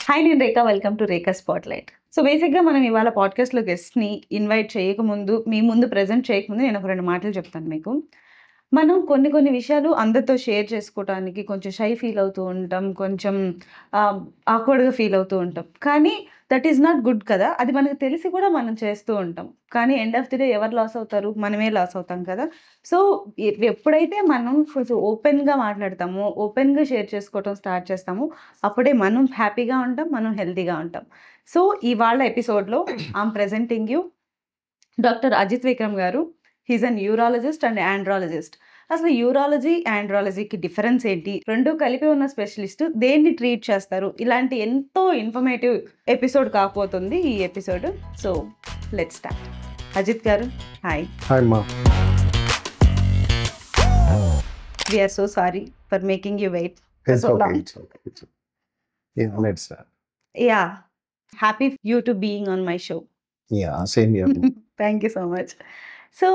Hi, నేను Rekha. Welcome to Rekha spotlight. So బేసిక్గా మనం ఇవాళ పాడ్కాస్ట్లో గెస్ట్ని ఇన్వైట్ చేయకముందు, మీ ముందు ప్రజెంట్ చేయకముందు నేను ఒక 2 మాటలు చెప్తాను మీకు. మనం కొన్ని విషయాలు అందరితో షేర్ చేసుకోవటానికి కొంచెం షై ఫీల్ అవుతూ ఉంటాం. కొంచెం ఆక్వర్డ్‌గా ఫీల్ అవుతూ ఉంటాం. కానీ దట్ ఈస్ నాట్ గుడ్ కదా! అది మనకు తెలిసి కూడా మనం చేస్తూ ఉంటాం. కానీ ఎండ్ ఆఫ్ ది డే ఎవరు లాస్ అవుతారు? మనమే లాస్ అవుతాం కదా! సో ఎప్పుడైతే మనం కొంచెం ఓపెన్‌గా మాట్లాడతామో, ఓపెన్‌గా షేర్ చేసుకోవటం స్టార్ట్ చేస్తామో, అప్పుడే మనం హ్యాపీగా ఉంటాం. మనం హెల్తీగా ఉంటాం. సో ఇవాళ ఎపిసోడ్‌లో I'm presenting you doctor Ajith Vikram garu. He is a neurologist and andrologist. అసలు యూరాలజీ, ఆండ్రాలజీకి డిఫరెన్స్ ఏంటి? 2 కలిపి ఉన్న స్పెషలిస్ట్ దేన్ని ట్రీట్ చేస్తారు? ఇలాంటి ఎంతో ఇన్ఫర్మేటివ్ ఎపిసోడ్ కాబోతుంది ఈ episode. So let's start. Ajit గారు, హాయ్. హాయ్ మా. We are so sorry for making you wait It's so okay. long. It's okay. It's okay. Yeah, let's start. Yeah. Happy you to being on my show. Yeah, same here. Thank you so much. So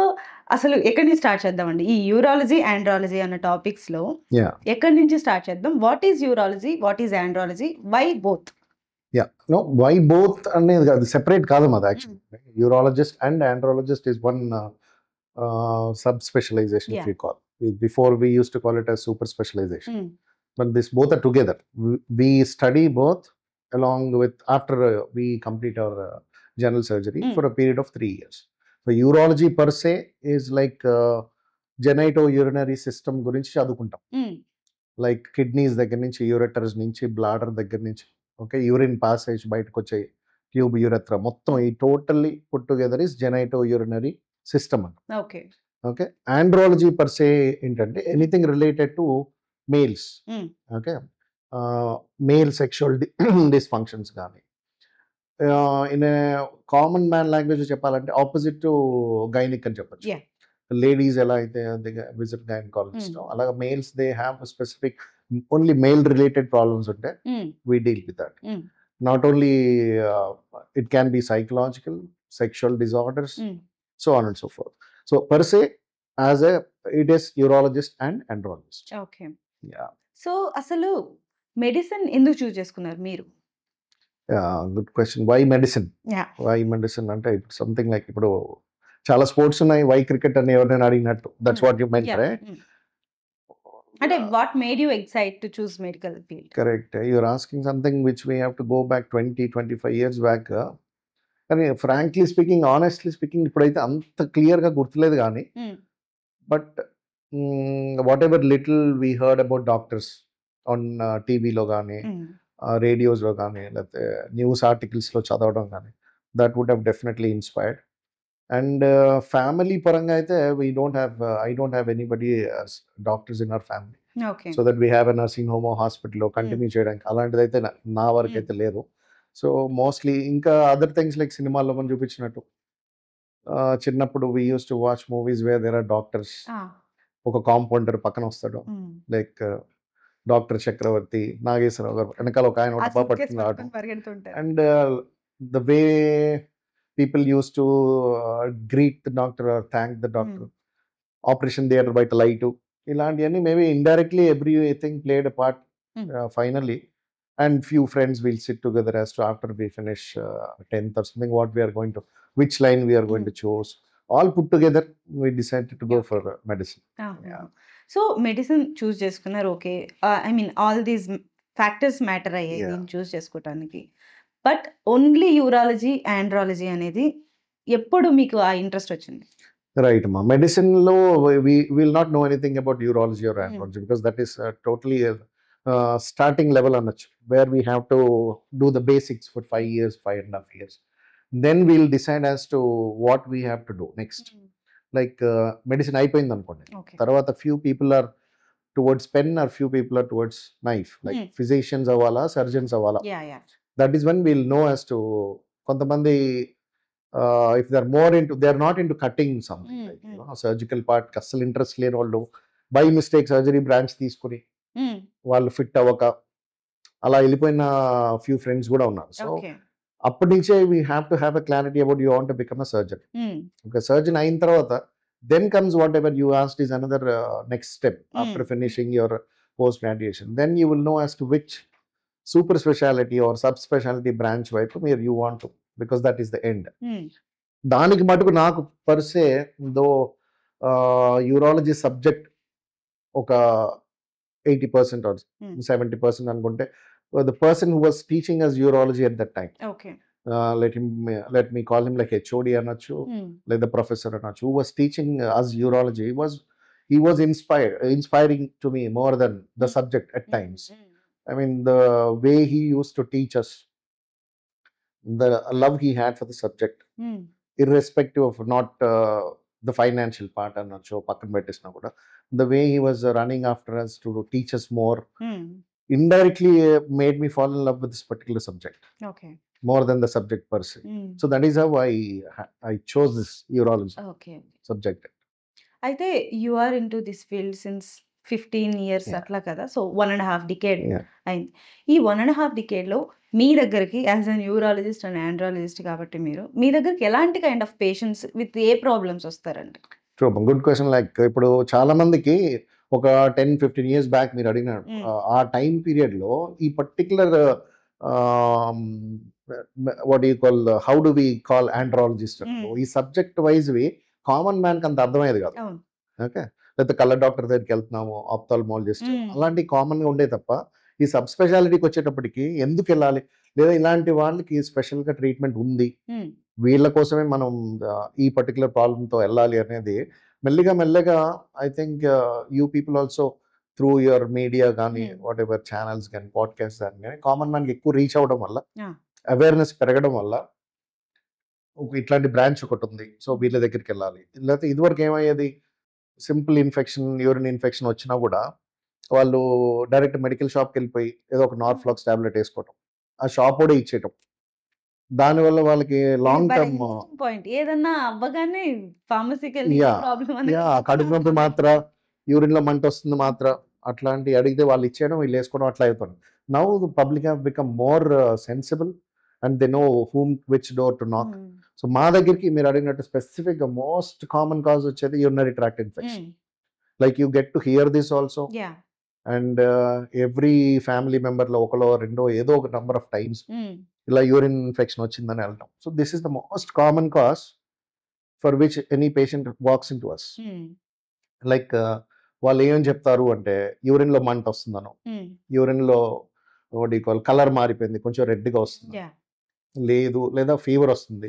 అసలు ఎక్కడి నుంచి start చేద్దామండి? ఈ urology, andrology అన్న టాపిక్స్‌లో Yeah, ఎక్కడి నుంచి start చేద్దాం? What is urology? What is andrology? Why both? yeah. No, why both అనేది కాదు, సెపరేట్ కాదు మాది actually. Urologist and andrologist is one subspecialization, if Yeah. you call. Before we used to call it as super specialization. Mm. But this both are together. We study both along with after we complete our general surgery for a period of 3 years. So urology per se is like genitourinary system గురించి చదువుకుంటాం. Mm. Like kidneys దగ్గర నుంచి, యూరెటర్స్ నుంచి, bladder దగ్గర నుంచి, okay, urine passage బయటకు వచ్చే tube, urethra మొత్తం ఈ totally put together is genitourinary system అంట. Okay. Okay, andrology per se ఏంటంటే anything related to males. Mm. Okay, male sexual dysfunctions కానీ, ఇన్ కామన్ మ్యాన్ లాంగ్వేజ్ చెప్పాలంటే ఆపోజిట్ టు గైనిక్ అని చెప్పచ్చు. Yeah. లేడీస్ ఎలా అయితే విజిట్ గైనకాలజిస్ట్, అలాగా males they have specific only male related problems ఉంటే Mm. we deal with that. Mm. Not only it can be psychological, sexual disorders, Mm. so on and so forth. So per se, as a it is urologist and andrologist. Okay. Yeah, so అసలు medicine ఎందుకు choose చేసుకున్నారు మీరు? good question. Why medicine? Yeah. Why medicine అంటే ఇప్పుడు something like ఇప్పుడు చాలా sports ఉన్నాయి, why cricket అని ఎవరైనా అడిగినట్టు, that's what you meant, Yeah. Right? Mm. అంటే what made you excite to choose medical field? Correct. You're asking something which we have to go back 20-25 years back. కానీ frankly speaking, honestly speaking, ఇప్పుడైతే అంత క్లియర్గా గుర్తులేదు కానీ, but whatever little we heard about doctors on టీవీలో కానీ, రేడియోస్లో కానీ, లేకపోతే న్యూస్ ఆర్టికల్స్లో చదవడం కానీ, that would have definitely inspired. And family పరంగా అయితే I don't have anybody doctors in our family, okay. So that we have a nursing home హాస్పిటల్లో కంటిన్యూ చేయడానికి అలాంటిది అయితే నా వరకు అయితే లేదు. సో మోస్ట్లీ ఇంకా అదర్ థింగ్స్ లైక్ సినిమాల్లో మనం చూపించినట్టు, చిన్నప్పుడు we use to watch movies where there are doctors. ఒక కాంపౌండర్ పక్కన వస్తాడు, లైక్ డాక్టర్ చక్రవర్తి, నాగేశ్వరరావు గారు వెనకాల ఒక ఆయన డబ్బా పట్టుకుని రావడం. పరిగెడుతుంటారు. And the way people use to greet the doctor or thank the doctor, operation theatre బయట లైటు, ఇలాంటివన్నీ maybe indirectly everything played a part finally. And few friends will sit together as to after we finish 10th or something, what we are going to, which line we are going to choose. All put together, we decided to go for medicine. Yeah. So medicine choose చేసుకున్నారు, okay. I mean all these factors matter అయ్యాయి Yeah. దీన్ని చూస్ చేసుకోవటానికి. But only urology, andrology అనేది ఎప్పుడు మీకు ఆ interest వచ్చింది? Right, ma. Medicine lo we will not know anything about urology or andrology because that is totally starting level అనొచ్చు, where we have to do the basics for 5 years, 5.5 years. Then we'll decide as to what we have to do next. Like medicine అయిపోయింది అనుకోండి, okay. తర్వాత few people are towards pen or few people are towards knife, like physicians అవ్వాలా, surgeons అవ్వాలా. Yeah. That is when we'll know as to కొంతమంది if they're not into cutting something, like surgical part కి అస్సలు interest లేని వాళ్ళు by mistake surgery branch తీసుకుని వాళ్ళు fit అవ్వక అలా వెళ్ళిపోయిన ఫ్యూ ఫ్రెండ్స్ కూడా ఉన్నారు. So okay. అప్పటి నుంచే we have to have a clarity about you want to become a surgeon. ఒక సర్జన్ అయిన తర్వాత then comes whatever you asked is another next step after finishing your post graduation. Then you will know as to which super speciality or sub speciality branch వైపు మీరు you want, because that is the end. దానికి మటుకు నాకు per se దో urology subject ఒక 80% or 70% అనుకుంటే, the person who was teaching us urology at that time, okay. let me call him like HOD అనొచ్చు, లేదా professor అనొచ్చు, who was teaching us urology, he was inspiring to me more than the subject at times. I mean, the way he used to teach us, the love he had for the subject, irrespective of not the financial part అనొచ్చు పక్కన పెట్టేసినా కూడా, the way he was running after us to teach us more, indirectly made me fall in love with this particular subject. Okay. More than the subject per se. So that is how I chose this urology subject. అయితే you are into this field since 15 years అట్లా కదా. So 1.5 decade అయింది. ఈ 1.5 decadeలో మీ దగ్గరికి as a neurologist and andrologist కాబట్టి మీ దగ్గరికి ఎలాంటి కైండ్ ఆఫ్ పేషెంట్స్ విత్ ఏ ప్రాబ్లమ్స్ వస్తారండి? Good question. లైక్ ఇప్పుడు చాలా మందికి ఒక 10-15 years బ్యాక్ మీరు అడిగినారు, ఆ టైం పీరియడ్లో ఈ particular what do you call, how do we call andrologist, ఈ సబ్జెక్ట్ వైజ్ వి కామన్ మ్యాన్ కి అంత అర్థమయ్యేది కాదు. ఓకే, లేకపోతే కళ్ళ డాక్టర్ దగ్గరికి వెళ్తున్నాము, ఆప్థాల్మాలజిస్ట్, అలాంటి కామన్ గా ఉండే తప్ప ఈ సబ్ స్పెషాలిటీకి వచ్చేటప్పటికి ఎందుకు వెళ్ళాలి, లేదా ఇలాంటి వాళ్ళకి స్పెషల్ గా ట్రీట్మెంట్ ఉంది, వీళ్ళ కోసమే మనం ఈ పర్టికులర్ ప్రాబ్లమ్ తో వెళ్ళాలి అనేది మెల్లగా I think you people also through your media కానీ వాట్ ఎవర్ ఛానల్స్ కానీ పాడ్కాస్ట్ కానీ కామన్ మ్యాన్ కి ఎక్కువ రీచ్ అవ్వడం వల్ల, అవేర్నెస్ పెరగడం వల్ల ఇట్లాంటి బ్రాంచ్ ఒకటి ఉంది, సో వీళ్ళ దగ్గరికి వెళ్ళాలి. లేకపోతే ఇదివరకు ఏమయ్యేది, సింపుల్ ఇన్ఫెక్షన్, యూరిన్ ఇన్ఫెక్షన్ వచ్చినా కూడా వాళ్ళు డైరెక్ట్ మెడికల్ షాప్కి వెళ్ళిపోయి ఏదో ఒక నార్ఫ్లాక్స్ టాబ్లెట్ వేసుకోవటం, ఆ షాప్ కూడా ఇచ్చేయటం, దానివల్ల వాళ్ళకి లాంగ్ టర్మ్ పాయింట్ ఏదన్నా అవ్వగానే ఫార్మసీకి కడుపు నొప్పి మాత్ర, యూరిన్ లో మంట వస్తుంది మాత్ర, అట్లాంటి అడిగితే వాళ్ళు ఇచ్చేయడం, వీళ్ళు వేసుకోవడం అట్లా అవుతుంది. Now the public have become more sensible and they know which door to knock. So మా దగ్గరికి మీరు అడిగినట్టు స్పెసిఫిక్ గా మోస్ట్ కామన్ కాజ్ వచ్చేది urinary tract infection. Like you get to hear this also, and every family member లో ఒకలో రెండో ఏదో ఒక నంబర్ ఆఫ్ టైమ్స్ ఇలా యూరిన్ ఇన్ఫెక్షన్ వచ్చిందని వెళ్ళటం. So this is the most common cause for which any patient walks in to us. Like వాళ్ళు ఏం చెప్తారు అంటే, యూరిన్ లో మంట వస్తుందనో, యూరిన్ లో కలర్ మారిపోయింది, కొంచెం రెడ్గా వస్తుంది, లేదు, లేదా ఫీవర్ వస్తుంది,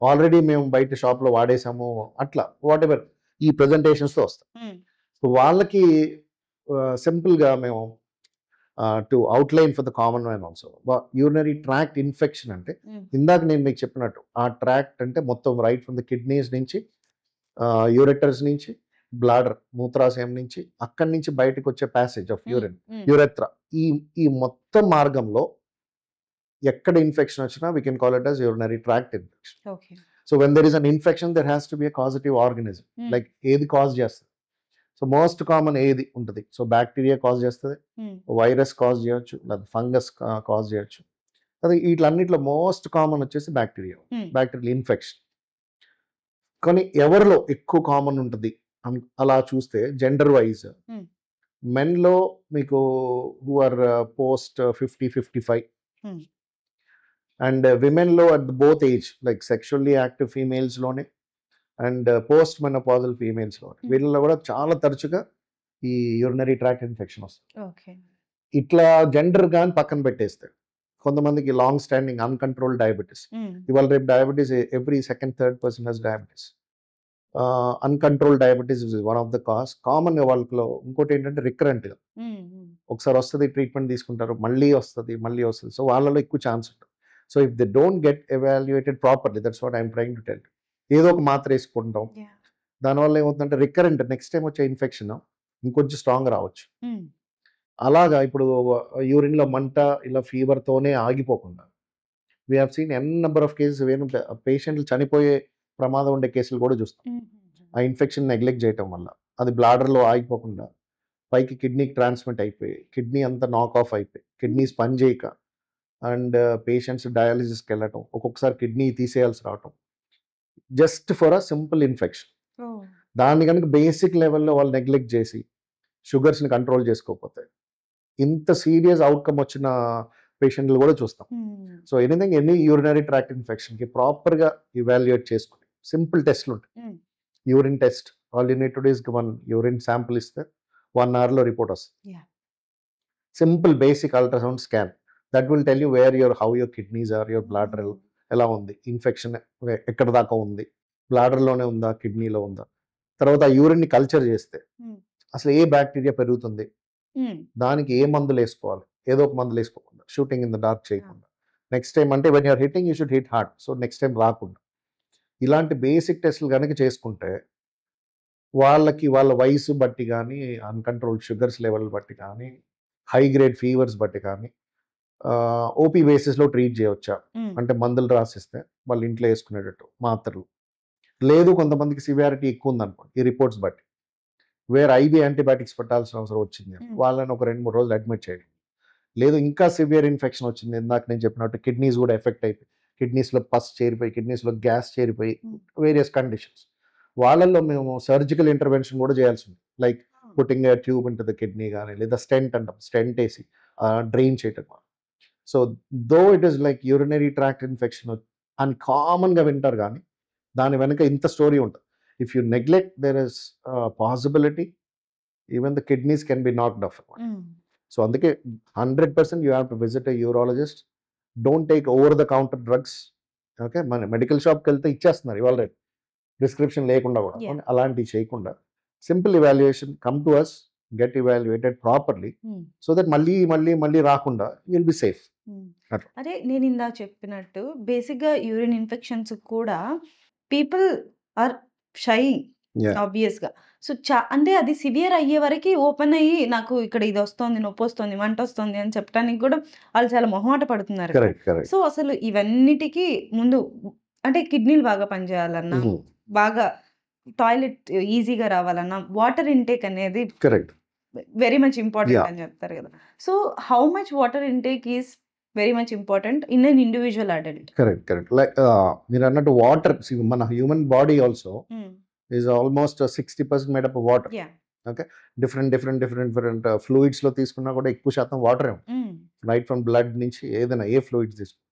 ఆల్రెడీ మేము బయట షాప్ లో వాడేసాము, అట్లా వాట్ ఎవర్ ఈ ప్రెజెంటేషన్స్ తో వస్తాయి. సో వాళ్ళకి సింపుల్ గా మేము to outline for the common man also, urinary tract infection అంటే ఇందాక నేను మీకు చెప్పినట్టు ఆ ట్రాక్ట్ అంటే మొత్తం రైట్ ఫ్రమ్ ద కిడ్నీస్ నుంచి, యూరెటర్స్ నుంచి, బ్లాడర్ మూత్రాశయం నుంచి, అక్కడి నుంచి బయటకు వచ్చే ప్యాసేజ్ ఆఫ్ యూరిన్, యురెత్రా, ఈ మొత్తం మార్గంలో ఎక్కడ ఇన్ఫెక్షన్ వచ్చినా we can call it as urinary tract infection. So when there is an infection, there has to be a causative organism. Like ఏది కాజ్ చేస్తుంది, సో మోస్ట్ కామన్ ఏది ఉంటుంది, so bacteria cause చేస్తుంది, వైరస్ కాజ్ చేయొచ్చు, లేదా fungus cause చేయొచ్చు. అదే వీటిలన్నిటిలో most common వచ్చేసి బ్యాక్టీరియల్ ఇన్ఫెక్షన్. కానీ ఎవరిలో ఎక్కువ కామన్ ఉంటుంది అలా చూస్తే జెండర్ వైజ్, మెన్లో మీకు హూ ఆర్ పోస్ట్ 50-55, అండ్ విమెన్లో at both age, like sexually active ఫీమేల్స్లోనే అండ్ పోస్ట్ మెనోపాజల్ ఫీమేల్స్లోనే, వీళ్ళలో కూడా చాలా తరచుగా ఈ యూరినరీ ట్రాక్ట్ ఇన్ఫెక్షన్ వస్తుంది. ఇట్లా జెండర్ కానీ పక్కన పెట్టేస్తే కొంతమందికి లాంగ్ స్టాండింగ్ అన్కంట్రోల్ డయాబెటీస్, ఇవాళ రేపు diabetes every second third person has diabetes. Uncontrol diabetes is one of the cause. Common గా వాళ్ళలో ఇంకోటి ఏంటంటే రికరెంట్ గా ఒకసారి వస్తుంది, ట్రీట్మెంట్ తీసుకుంటారు, మళ్ళీ వస్తుంది. సో వాళ్ళలో ఎక్కువ ఛాన్స్ ఉంటుంది. So if they don't get evaluated properly, that's what I'm trying to tell. ఏదో ఒక మాత్ర వేసుకుంటాం, దానివల్ల ఏమవుతుందంటే రికరెంట్ నెక్స్ట్ టైం వచ్చే ఇన్ఫెక్షన్ ఇంకొంచెం స్ట్రాంగ్ రావచ్చు. అలాగా ఇప్పుడు యూరిన్ లో మంట, ఇలా ఫీవర్ తోనే ఆగిపోకుండా we have seen n number of cases, పేషెంట్లు చనిపోయే ప్రమాదం ఉండే కేసులు కూడా చూస్తాం. ఆ ఇన్ఫెక్షన్ నెగ్లెక్ట్ చేయటం వల్ల అది బ్లాడర్లో ఆగిపోకుండా పైకి కిడ్నీకి ట్రాన్స్మిట్ అయిపోయి, కిడ్నీ అంతా నాక్ ఆఫ్ అయిపోయి, కిడ్నీస్ పనిచేయక, అండ్ పేషెంట్స్ డయాలిసిస్కి వెళ్ళటం, ఒక్కొక్కసారి కిడ్నీ తీసేయాల్సి రావటం, just for a simple infection. దాన్ని కనుక బేసిక్ లెవెల్లో వాళ్ళు నెగ్లెక్ట్ చేసి షుగర్స్ని కంట్రోల్ చేసుకోకపోతే ఇంత సీరియస్ అవుట్కమ్ వచ్చిన పేషెంట్లు కూడా చూస్తాం. సో ఎనీ యూరినరీ ట్రాక్ట్ ఇన్ఫెక్షన్కి ప్రాపర్గా ఇవాల్యుయేట్ చేసుకుని సింపుల్ టెస్ట్లు ఉంటాయి. Urine test, all you need to do is one urine sample ఇస్తే 1 hourలో రిపోర్ట్ వస్తుంది. Simple basic ultrasound scan that will tell you how your kidneys are, your bladder ఎలా ఉంది, ఇన్ఫెక్షన్ ఎక్కడ దాకా ఉంది, బ్లాడర్లోనే ఉందా, కిడ్నీలో ఉందా. తర్వాత ఆ యూరిన్ని కల్చర్ చేస్తే అసలు ఏ బ్యాక్టీరియా పెరుగుతుంది, దానికి ఏ మందులు వేసుకోవాలి, ఏదో ఒక మందులు వేసుకోకుండా, షూటింగ్ ఇన్ ద డార్క్ చేయకుండా, నెక్స్ట్ టైం అంటే when you're hitting you should hit hard, so next time రాకుండా ఇలాంటి బేసిక్ టెస్టులు కనుక చేసుకుంటే వాళ్ళ వయసు బట్టి కానీ, అన్కంట్రోల్డ్ షుగర్స్ లెవెల్ బట్టి కానీ, హై గ్రేడ్ ఫీవర్స్ బట్టి కానీ ఓపీ బేసిస్లో ట్రీట్ చేయవచ్చా అంటే మందులు రాసిస్తే వాళ్ళు ఇంట్లో వేసుకునేటట్టు మాత్రలు. లేదు కొంతమందికి సివియారిటీ ఎక్కువ ఉందనుకోండి ఈ రిపోర్ట్స్ బట్టి, వేరే ఐవీ యాంటీబయాటిక్స్ పెట్టాల్సిన అవసరం వచ్చింది, వాళ్ళని ఒక 2-3 రోజులు అడ్మిట్ చేయడం. లేదు ఇంకా సివియర్ ఇన్ఫెక్షన్ వచ్చింది, ఇందాక నేను చెప్పినట్టు కిడ్నీస్ కూడా ఎఫెక్ట్ అయిపోయి, కిడ్నీస్లో పస్ చేరిపోయి, కిడ్నీస్లో గ్యాస్ చేరిపోయి, వేరియస్ కండిషన్స్, వాళ్ళల్లో మేము సర్జికల్ ఇంటర్వెన్షన్ కూడా చేయాల్సి ఉంది. Like putting a tube into the kidney కానీ, లేదా స్టెంట్ అంటాం, స్టెంట్ వేసి డ్రైన్ చేయటం. So though it is like urinary tract infection అని కామన్గా వింటారు, కానీ దాని వెనుక ఇంత స్టోరీ ఉంటుంది. If you neglect there is possibility even the kidneys can be knocked of. So అందుకే 100% you have to visit a urologist. Don't take over the counter drugs. Okay, మన మెడికల్ షాప్కి వెళ్తే ఇచ్చేస్తున్నారు ఇవాళ రేపు ప్రిస్క్రిప్షన్ లేకుండా కూడా. అలాంటివి చేయకుండా simple evaluation, come to us, get evaluated properly, so that మళ్ళీ రాకుండా విల్ బి సేఫ్. అదే నేను ఇందాక చెప్పినట్టు బేసిక్గా యూరిన్ ఇన్ఫెక్షన్స్ కూడా పీపుల్ ఆర్ షై ఆబ్వియస్గా. సో అంటే అది సివియర్ అయ్యే వరకు ఓపెన్ అయ్యి నాకు ఇక్కడ ఇది వస్తుంది, నొప్పి వస్తుంది, మంట వస్తుంది అని చెప్పడానికి కూడా వాళ్ళు చాలా మొహమాట పడుతున్నారు. సో అసలు ఇవన్నిటికీ ముందు అంటే కిడ్నీలు బాగా పనిచేయాలన్నా, బాగా టాయిలెట్ ఈజీగా రావాలన్నా వాటర్ ఇంటేక్ అనేది వెరీ మచ్ ఇంపార్టెంట్ అని చెప్తారు కదా. So how much water intake is very much important in an individual adult? Correct. Like మీరు అన్నట్టు వాటర్, మన human body also is almost 60% made up of water. Okay, different fluids లో తీసుకున్నా కూడా ఎక్కువ శాతం వాటరే ఉంటుంది, రైట్ ఫ్రమ్ బ్లడ్ నుంచి ఏదైనా ఏ ఫ్లూయిడ్స్ తీసుకున్నా.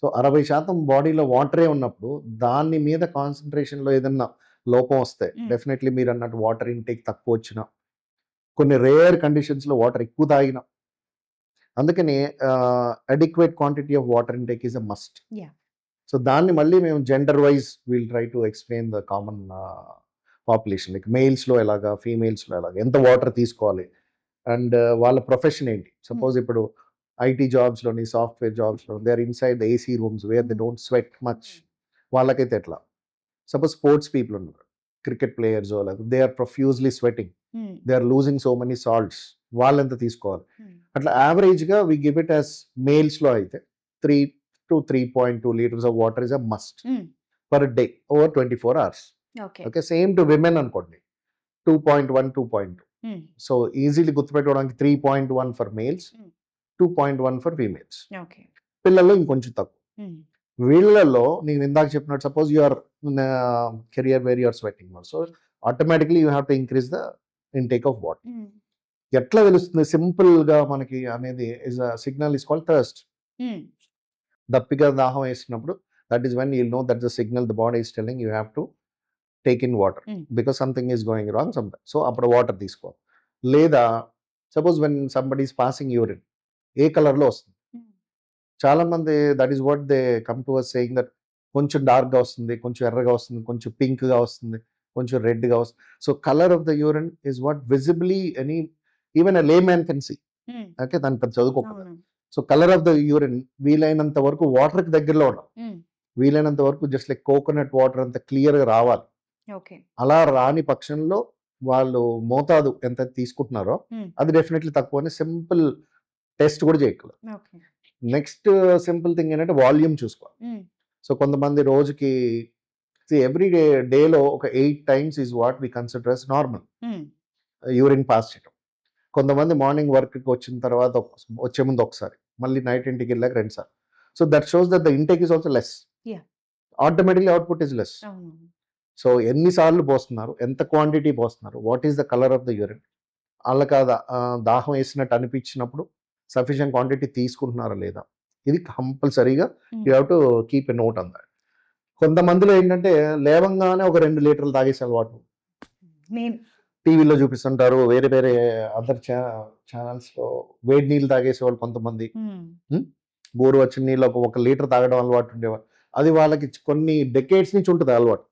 సో 60% బాడీలో వాటరే ఉన్నప్పుడు దాని మీద కాన్సన్ట్రేషన్లో ఏదన్నా లోపం వస్తే డెఫినెట్లీ మీరు అన్నట్టు వాటర్ ఇంటేక్ తక్కువ వచ్చిన, కొన్ని రేర్ కండిషన్స్లో వాటర్ ఎక్కువ తాగిన, అందుకని adequate quantity of water intake is a must. So దాన్ని మళ్ళీ మేము gender wise will try to explain the common population, like మేల్స్లో ఎలాగా, ఫీమేల్స్లో ఎలాగా, ఎంత వాటర్ తీసుకోవాలి, అండ్ వాళ్ళ ప్రొఫెషన్ ఏంటి. సపోజ్ ఇప్పుడు ఐటీ జాబ్స్లోని, సాఫ్ట్వేర్ జాబ్స్లో they are inside the AC rooms where they don't sweat much, వాళ్ళకైతే ఎట్లా. సపోజ్ స్పోర్ట్స్ పీపుల్ ఉన్నారు, cricket players, they are profusely sweating, they are losing so many salts, వాళ్ళు ఎంత తీసుకోవాలి. అట్లా యావరేజ్గా వి గివ్ ఇట్ యాజ్ మేల్స్లో అయితే 3 to 3.2 liters of water is a must per day over 24 hours. Okay, same to women అనుకోండి 2.1, 2.2. So easily గుర్తుపెట్టుకోవడానికి 3.1 for males, 2.1 for females. పిల్లల్లో ఇంకొంచెం తక్కువ. వీళ్ళల్లో నేను ఇందాక చెప్పినట్టు suppose you're career where you're sweating, so automatically you have to increase the intake of water. ఎట్లా తెలుస్తుంది సింపుల్గా మనకి అనేది is a signal is called thirst. దప్పిగా దాహం వేసినప్పుడు that is when you'll know that the signal the body is telling you have to take in water because something is going wrong sometime. So అప్పుడు water తీసుకోవాలి. లేదా suppose when somebody is passing urine ఏ కలర్లో వస్తుంది, చాలా మంది that is what they come to us saying that కొంచెం డార్క్గా వస్తుంది, కొంచెం ఎర్రగా వస్తుంది, కొంచెం పింక్గా వస్తుంది, కొంచెం రెడ్గా వస్తుంది. So colour of the urine is what visibly even a lay man can see. Okay, దాని పెద్ద చదువుకోకూడదు. So colour of the urine వీలైనంత వరకు వాటర్కి దగ్గరలో ఉండాలి, వీలైనంత వరకు జస్ట్ లైక్ కోకోనట్ వాటర్ అంత క్లియర్గా రావాలి. అలా రాని పక్షంలో వాళ్ళు మోతాదు ఎంత తీసుకుంటున్నారో అది డెఫినెట్లీ తక్కువ అని సింపుల్ టెస్ట్ కూడా చేయగలరు. నెక్స్ట్ సింపుల్ థింగ్ ఏంటంటే వాల్యూమ్ చూసుకోవాలి. సో కొంతమంది రోజుకి ఎవ్రీ డేలో ఒక 8 times is what we consider as normal urine pass చేయడం. కొంతమంది మార్నింగ్ వర్క్కి వచ్చిన తర్వాత వచ్చే ముందు ఒకసారి, మళ్ళీ నైట్ ఇంటికి వెళ్ళాక 2 సార్లు. So that shows that the intake is also less, automatically output is less. So ఎన్నిసార్లు పోస్తున్నారు, ఎంత క్వాంటిటీ పోస్తున్నారు, what is the colour of the urine, వాళ్ళకి దాహం వేసినట్టు అనిపించినప్పుడు సఫిషియంట్ క్వాంటిటీ తీసుకుంటున్నారా లేదా, ఇది కంపల్సరీగా you have to keep a note on that. కొంతమందిలో ఏంటంటే లేవంగానే ఒక 2 లీటర్లు తాగేసే అలవాటు టీవీలో చూపిస్తుంటారు, వేరే వేరే అదర్ ఛానల్స్లో వేడి నీళ్ళు తాగేసేవాళ్ళు కొంతమంది. బోరు వచ్చిన నీళ్ళు ఒక లీటర్ తాగడం అలవాటు ఉండేవాళ్ళు. అది వాళ్ళకి కొన్ని డెకేడ్స్ నుంచి ఉంటుంది అలవాటు,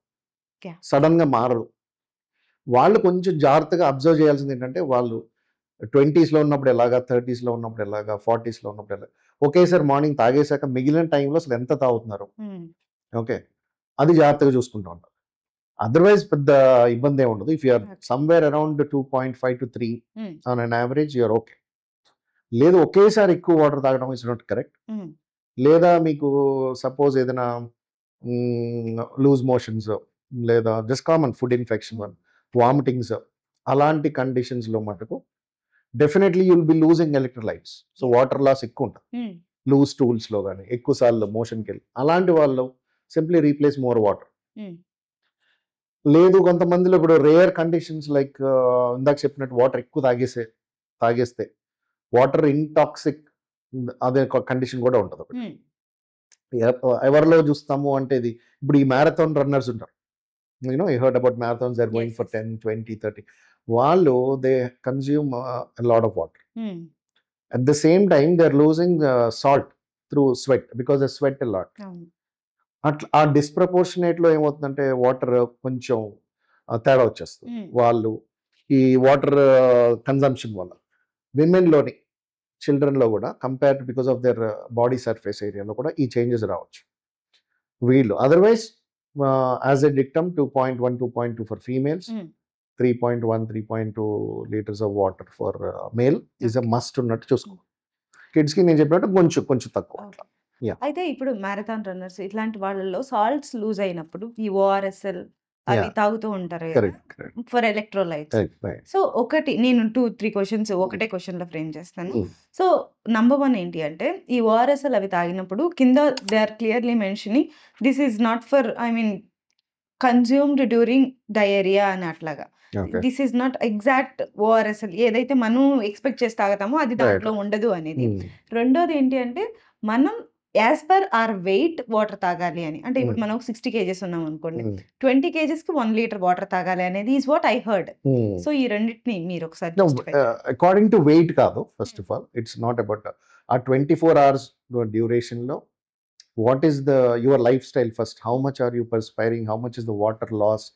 సడన్గా మారదు. వాళ్ళు కొంచెం జాగ్రత్తగా అబ్జర్వ్ చేయాల్సింది ఏంటంటే వాళ్ళు 20స్లో ఉన్నప్పుడు ఎలాగా, 30స్లో ఉన్నప్పుడు ఎలాగా, 40స్లో ఉన్నప్పుడు ఎలాగా, ఒకేసారి మార్నింగ్ తాగేశాక మిగిలిన టైంలో అసలు ఎంత తాగుతున్నారు, ఓకే, అది జాగ్రత్తగా చూసుకుంటూ ఉంటారు. అదర్వైజ్ పెద్ద ఇబ్బంది ఏమి ఉండదు. If you're somewhere around 2.5 to 3 on an average you're okay. లేదు ఒకేసారి ఎక్కువ వాటర్ తాగడం ఇస్ నాట్ కరెక్ట్. లేదా మీకు సపోజ్ ఏదైనా లూజ్ మోషన్స్ లేదా just common food infection, vomitings, అలాంటి కండిషన్స్లో మటుకు definitely you'll be losing electrolytes. So water loss ఎక్కువ ఉంటుంది లూజ్ స్టూల్స్లో కానీ, ఎక్కువ సార్లు మోషన్కి వెళ్ళి, అలాంటి వాళ్ళు సింప్లీ రీప్లేస్ మోర్ వాటర్. లేదు కొంతమందిలో ఇప్పుడు రేర్ కండిషన్స్ లైక్ ఇందాక చెప్పినట్టు వాటర్ ఎక్కువ తాగేస్తే వాటర్ ఇంటాక్సిక్, అదే కండిషన్ కూడా ఉంటుంది ఒకటి. ఎవరిలో చూస్తాము అంటే ఇది ఇప్పుడు ఈ మ్యారథాన్ రన్నర్స్ ఉంటారు, I heard about marathons they are going for 10, 20, 30. వాళ్ళు they consume lot of water. At the same time they are losing salt through sweat because they sweat a lot. అట్లా ఆ డిస్ప్రపోర్షనేట్లో ఏమవుతుందంటే వాటర్ కొంచెం తేడా వచ్చేస్తుంది వాళ్ళు ఈ వాటర్ కన్జంప్షన్ వల్ల. విమెన్లోని, చిల్డ్రన్లో కూడా compared because of their body surface ఏరియాలో కూడా ఈ చేంజెస్ రావచ్చు వీళ్ళు. Otherwise as a dictum 2.1, 2.2 for females, 3.1, 3.2 litres of water for male is a must ఉన్నట్టు చూసుకో. కిడ్స్కి నేను చెప్పినట్టు కొంచెం తక్కువ అట్లా. అయితే ఇప్పుడు మ్యారథాన్ రన్నర్స్ ఇట్లాంటి వాళ్ళలో సాల్ట్స్ లూజ్ అయినప్పుడు ఈ ఓఆర్ఎస్ఎల్ అవి తాగుతూ ఉంటారు ఫర్ ఎలక్ట్రోలైట్స్. సో ఒకటి నేను 2-3 క్వశ్చన్స్ ఒకటే క్వశ్చన్ లో ఫ్రేమ్ చేస్తాను. సో నంబర్ 1 ఏంటి అంటే ఈ ఓఆర్ఎస్ఎల్ అవి తాగినప్పుడు కింద they are clearly mentioning this is not for consumed during diarrhoea అని అట్లాగా. This is not exact ORSL ఏదైతే మనం ఎక్స్పెక్ట్ చేసి తాగుతామో అది దాంట్లో ఉండదు అనేది. రెండోది ఏంటి అంటే మనం as per our weight water తాగాలి అని. అంటే ఇప్పుడు మనం 60 kgs ఉన్నాం అనుకోండి, 20 kgsకి 1 లీటర్ వాటర్ తాగాలి అనేది is what I heard. So ఈ రెండింటిని మీరు ఒకసారి అకార్డింగ్ టు వెయిట్ కాదు. First of all it's not about ఆ 24 hours డ్యూరేషన్లో what is your life style first, how much are you perspiring, how much is the water loss,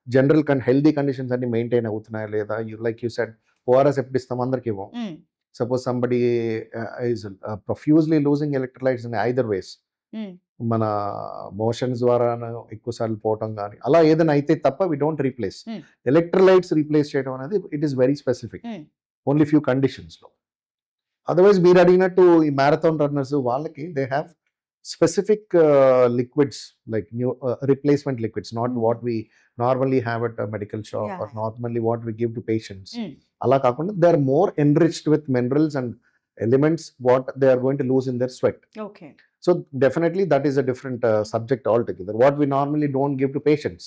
general healthy conditions అన్ని maintain అవుతున్నాయా లేదా. Like you said ORS ఎప్పుడు ఇస్తాం అందరికి ఇవ్వం. Suppose somebody is profusely losing electrolytes in either ways, మన motions ద్వారా ఎక్కువ సార్లు పోవటం కానీ అలా ఏదైనా అయితే తప్ప we don't replace. Electrolytes replace చేయడం అనేది it is very specific, only few కండిషన్స్లో. అదర్వైజ్ మీరు అడిగినట్టు ఈ మ్యారథాన్ రన్నర్స్ వాళ్ళకి they have specific liquids like new replacement liquids, not what we normally have at a medical shop or normally what we give to patients. Ala kakunda they are more enriched with minerals and elements what they are going to lose in their sweat. Okay. So definitely that is a different subject altogether, what we normally don't give to patients.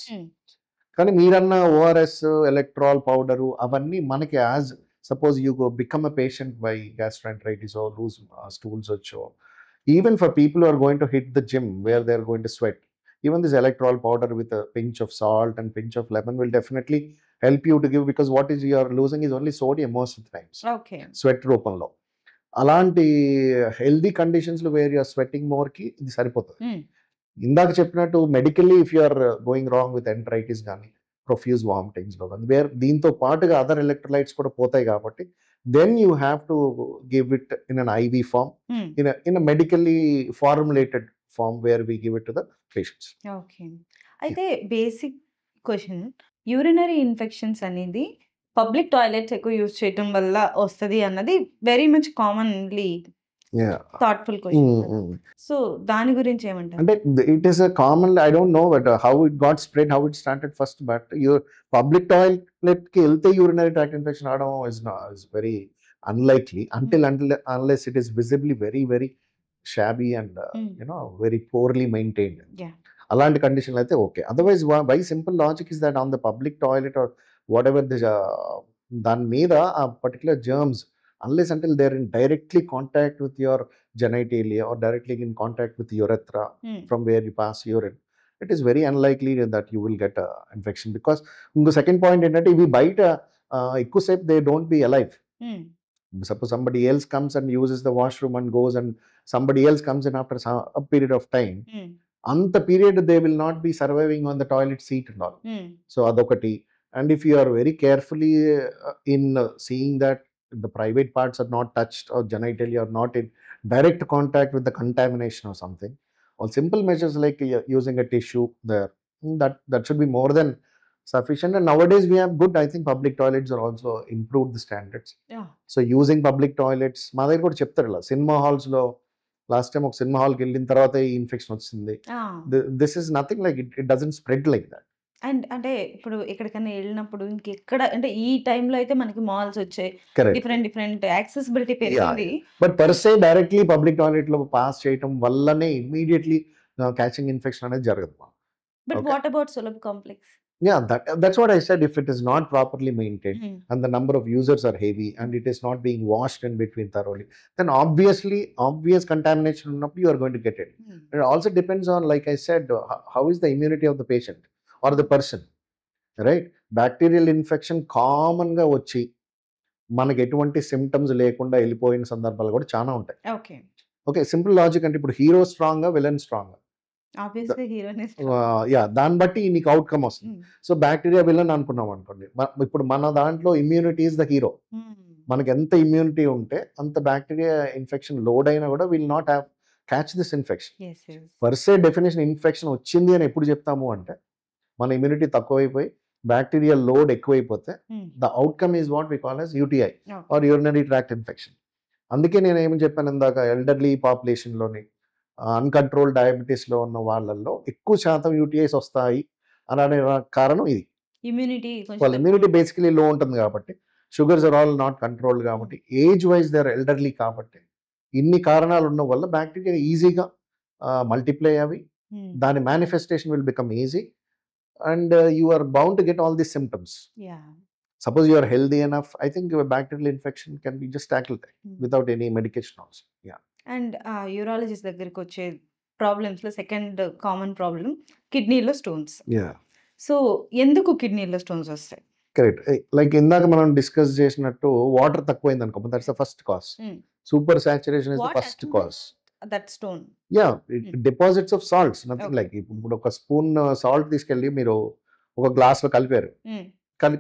కానీ మీరన్న ORS electoral powder అవన్నీ మనకి as suppose you go become a patient by gastroenteritis or lose stools వచ్చో, even for people who are going to hit the gym where they are going to sweat, even this electrol powder with a pinch of salt and pinch of lemon will definitely help you to give, because what is you are losing is only sodium most of the times. Okay. Sweat రూపంలో అలాంటి healthy కండిషన్స్లో where you're sweating మోర్కి ఇది సరిపోతుంది. ఇందాక చెప్పినట్టు medically if you are going wrong with enteritis కానీ profuse వామిటింగ్స్లో కానీ వేర్ దీంతో పాటుగా అదర్ ఎలక్ట్రోలైట్స్ కూడా పోతాయి కాబట్టి then you have to give it in an IV form, in a medically formulated form where we give it to the patients. Okay. అయితే basic question, urinary infections అనేది public toilets ఎక్కువ use చేయడం వల్ల వస్తుంది అన్నది very much commonly thoughtful question. So దాని గురించి ఏమంటారు? అంటే it is a common, I don't know but how it got spread, how it started first, but your public toilet కి వెళ్తే యూరినరీ ట్రాక్ట్ ఇన్ఫెక్షన్ అవడం is very unlikely unless it is visibly very very shabby and very poorly maintained. అలాంటి condition అయితే okay. Otherwise by simple logic is that on the public toilet or whatever దాని మీద ఆ particular germs unless until they're in directly contact with your genitalia or directly in contact with urethra from where you pass urine, it is very unlikely that you will get a infection. Because the second point ఏంటంటే ఇవి బయట ఎక్కువసేపు they don't be alive. Suppose somebody else comes and uses the washroom and goes, and somebody else comes in after a period of time, అంత period they will not be surviving on the toilet seat and all. So అదొకటి. And if you are very carefully in seeing that the private parts are not touched or genitalia are not in direct contact with the contamination or something, or simple measures like using a tissue there, that should be more than sufficient. And nowadays we have good, I think public toilets are also improved the standards. So using public toilets, మా దగ్గర కూడా చెప్తారు ఇలా cinema హాల్స్లో last time ఒక cinema హాల్కి వెళ్ళిన తర్వాత ఈ ఇన్ఫెక్షన్ వచ్చింది. This is nothing like it doesn't spread like that. And అంటే ఇప్పుడు ఎక్కడికైనా వెళ్ళినప్పుడు ఇంకెక్కడ అంటే ఈ టైంలో అయితే మనకి మాల్స్ వచ్చాయి, డిఫరెంట్ యాక్సెసిబిలిటీ పెరిగింది. But per say directly public toilet లో పాస్ చేయటం వల్లనే ఇమ్మీడియట్లీ క్యాచింగ్ ఇన్ఫెక్షన్ అనేది జరగదు. But what about Sulabh complex? Yeah, that's what I said. If it is not properly maintained and the number of users are heavy and it is not being washed in between thoroughly, then obvious contamination, you are going to get it. It also depends on, like I said, how is the immunity of the patient or the person, right? Bacterial infection common ga vachi మనకి ఎటువంటి symptoms లేకుండా వెళ్ళిపోయిన సందర్భాలు కూడా చాలా ఉంటాయి. Okay, simple logic అంటే ఇప్పుడు హీరో స్ట్రాంగ్ గా విలన్ స్ట్రాంగ్, దాన్ని బట్టి నీకు అవుట్కమ్ వస్తుంది. సో బ్యాక్టీరియా విలన్ అనుకున్నాం అనుకోండి, ఇప్పుడు మన దాంట్లో ఇమ్యూనిటీ ఇస్ ద హీరో. మనకి ఎంత ఇమ్యూనిటీ ఉంటే అంత బ్యాక్టీరియా ఇన్ఫెక్షన్ లోడ్ అయినా కూడా will not have catch this infection. Per se definition infection వచ్చింది అని ఎప్పుడు చెప్తాము అంటే మన ఇమ్యూనిటీ తక్కువైపోయి బ్యాక్టీరియా లోడ్ ఎక్కువైపోతే the outcome is what we call as UTI or urinary tract infection. అందుకే నేను ఏమని చెప్పాను ఇందాక, ఎల్డర్లీ పాపులేషన్లోని అన్కంట్రోల్ డయాబెటీస్లో ఉన్న వాళ్ళల్లో ఎక్కువ శాతం యూటీఐస్ వస్తాయి అనే కారణం ఇది. వాళ్ళ ఇమ్యూనిటీ బేసికలీ లో ఉంటుంది కాబట్టి, sugars are all not controlled కాబట్టి, age wise they are elderly కాబట్టి, ఇన్ని కారణాలు ఉన్న వల్ల బ్యాక్టీరియా ఈజీగా మల్టిప్లై అవి, దాని manifestation will become easy and you are bound to get all these symptoms. Suppose you are healthy enough, I think your bacterial infection can be just tackled without any medication also. And urologist దగ్గరికి వచ్చే problems లో second common problem కిడ్నీలో stones. So ఎందుకు కిడ్నీలో stones వస్తాయి? Correct, like ఇందాక మనం discuss చేసినట్టు వాటర్ తక్కువైంది అనుకో, that's the first cause. Super saturation is the first cause. That stone, deposits of salts, nothing like. ఇప్పుడు ఒక స్పూన్ సాల్ట్ తీసుకెళ్ళి మీరు ఒక గ్లాస్ లో కలిపారు,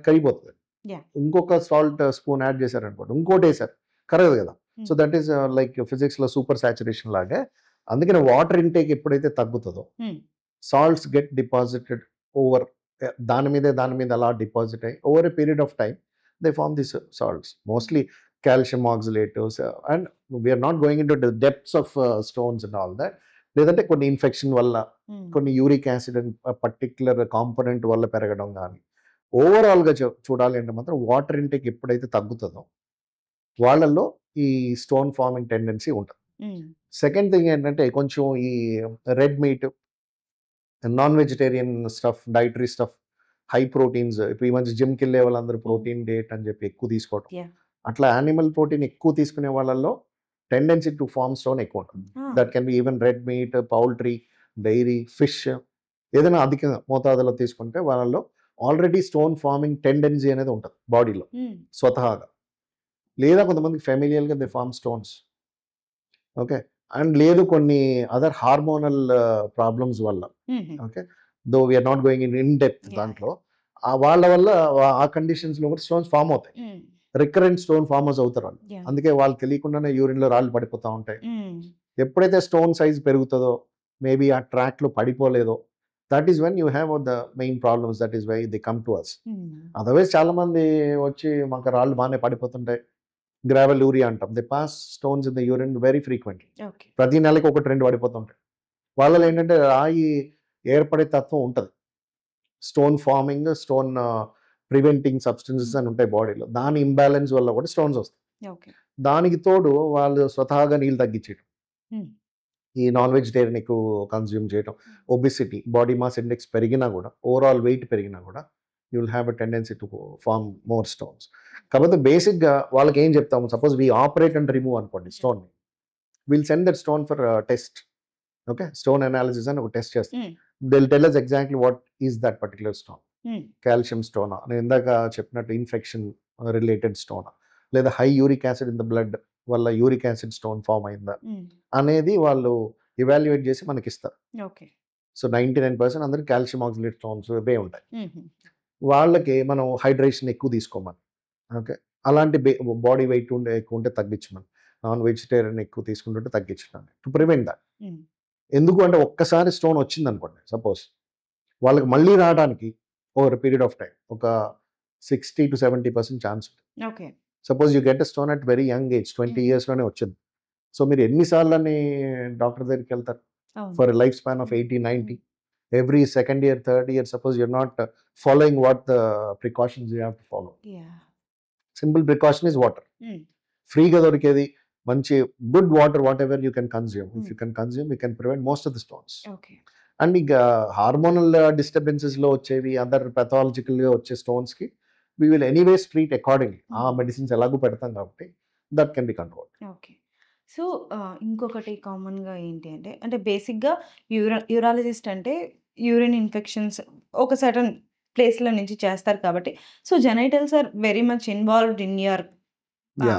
కరిగిపోతుంది. ఇంకొక సాల్ట్ స్పూన్ యాడ్ చేశారు అనుకోండి, ఇంకోటి వేసారు, కరగదు కదా. So that is like physics లో సూపర్ సాచురేషన్ లాగే. అందుకని వాటర్ ఇంటేక్ ఎప్పుడైతే తగ్గుతుందో సాల్ట్స్ గెట్ డిపాజిటెడ్ ఓవర్, దాని మీద అలా డిపాజిట్ అయ్యి over a period of time they form this salts, mostly calcium oxalates, and we are not going into the depths of stones and all that. లేదంటే కొన్ని infection వల్ల, కొన్ని uric acid and particular component వల్ల పెరగడం కానీ, ఓవరాల్గా చూడాలి అంటే మాత్రం వాటర్ ఇంటేక్ ఎప్పుడైతే తగ్గుతుందో వాళ్ళల్లో ఈ స్టోన్ ఫార్మింగ్ టెండెన్సీ ఉంటుంది. సెకండ్ థింగ్ ఏంటంటే కొంచెం ఈ red meat, non vegetarian stuff, dietary stuff, high proteins, ఇప్పుడు ఈ మధ్య జిమ్కి వెళ్ళే వాళ్ళందరూ ప్రోటీన్ డేట్ అని చెప్పి ఎక్కువ తీసుకోవటం, అట్లా యానిమల్ ప్రోటీన్ ఎక్కువ తీసుకునే వాళ్ళల్లో టెండెన్సీ టు ఫార్మ్ స్టోన్ ఎక్కువ ఉంటుంది. That can be even red meat, poultry, dairy, fish, ఏదైనా అధిక మోతాదులో తీసుకుంటే వాళ్ళల్లో ఆల్రెడీ స్టోన్ ఫార్మింగ్ టెండెన్సీ అనేది ఉంటుంది బాడీలో స్వతహాగా. లేదా కొంతమందికి ఫెమిలియల్గా they form stones. Okay, and లేదు కొన్ని అదర్ హార్మోనల్ ప్రాబ్లమ్స్ వల్ల, okay, though we're not going in depth దాంట్లో, వాళ్ళ వల్ల ఆ కండిషన్స్లో కూడా స్టోన్స్ ఫామ్ అవుతాయి. రికరెంట్ స్టోన్ ఫార్మర్స్ అవుతారు వాళ్ళు. అందుకే వాళ్ళు తెలియకుండానే యూరిన్ లో రాళ్ళు పడిపోతూ ఉంటాయి. ఎప్పుడైతే స్టోన్ సైజ్ పెరుగుతుందో, మేబీ ఆ ట్రాక్ లో పడిపోలేదో, that is when you have the main problems. That is why they come to us. Otherwise చాలా మంది వచ్చి మాకు రాళ్ళు బాగానే పడిపోతుంటాయి, గ్రావెల్ యూరియా అంటాం, they pass stones in the urine very frequently. ప్రతి నెలకి 1-2 పడిపోతుంటాయి. వాళ్ళలో ఏంటంటే రాయి ఏర్పడే తత్వం ఉంటుంది, stone farming, stone preventing substances అని ఉంటాయి బాడీలో, దాని ఇంబ్యాలెన్స్ వల్ల కూడా స్టోన్స్ వస్తాయి. దానికి తోడు వాళ్ళు స్వతహాగా నీళ్ళు తగ్గించేయడం, ఈ నాన్ వెజిటేరియన్ ఎక్కువ కన్జ్యూమ్ చేయడం, ఒబిసిటీ, బాడీ మాస్ ఇండెక్స్ పెరిగినా కూడా, ఓవరాల్ వెయిట్ పెరిగినా కూడా you will have a tendency to form more stones. కాకపోతే బేసిక్గా వాళ్ళకి ఏం చెప్తాము, suppose we operate and remove అనుకోండి stone, will send that stone for test. Okay, stone analysis అని ఒక టెస్ట్ చేస్తాం. That'll tell us exactly what is that particular stone. Calcium స్టోనా, నేను ఇందాక చెప్పినట్టు ఇన్ఫెక్షన్ రిలేటెడ్ స్టోనా, లేదా high uric acid in the blood వల్ల యూరిక్ యాసిడ్ స్టోన్ ఫామ్ అయిందా అనేది వాళ్ళు ఇవాల్యుయేట్ చేసి మనకి ఇస్తారు. ఓకే. సో 99% అందరికి కాల్షియం ఆక్సిలేట్ స్టోన్స్ ఇవే ఉంటాయి. వాళ్ళకి మనం హైడ్రేషన్ ఎక్కువ తీసుకోమని, ఓకే, అలాంటి బాడీ వెయిట్ ఎక్కువ ఉంటే తగ్గించమని, నాన్ వెజిటేరియన్ ఎక్కువ తీసుకుంటుంటే తగ్గించడానికి, టు ప్రివెంట్ దట్. ఎందుకు అంటే ఒక్కసారి స్టోన్ వచ్చింది అనుకోండి సపోజ్, వాళ్ళకి మళ్ళీ రావడానికి ఓవర్ పీరియడ్ ఆఫ్ టైం ఒక 60 to 70% ఛాన్స్ ఉంటుంది. Okay. Suppose you get a stone at very young age, 20 yearsలోనే వచ్చింది. సో మీరు ఎన్నిసార్లు అని డాక్టర్ దగ్గరికి వెళ్తారు for life span of 80-90? Every second year, third year, suppose you're not following what the precautions you have to follow. Simple precaution is water. ఫ్రీగా దొరికేది మంచి good water, what ever you can consume. If you can consume, you can prevent most of the stones. And ఇక hormonal డిస్టర్బెన్సెస్లో వచ్చేవి, other పెథాలజికల్గా వచ్చే స్టోన్స్కి we will anyways treat accordingly. ఆ మెడిసిన్స్ ఎలాగూ పెడతాం కాబట్టి that can be control. Okay. So ఇంకొకటి కామన్గా ఏంటి అంటే, అంటే బేసిక్గా యూరాలజిస్ట్ అంటే యూరిన్ ఇన్ఫెక్షన్స్ ఒక సర్టన్ ప్లేస్లో నుంచి చేస్తారు కాబట్టి, so genitals are very much involved in your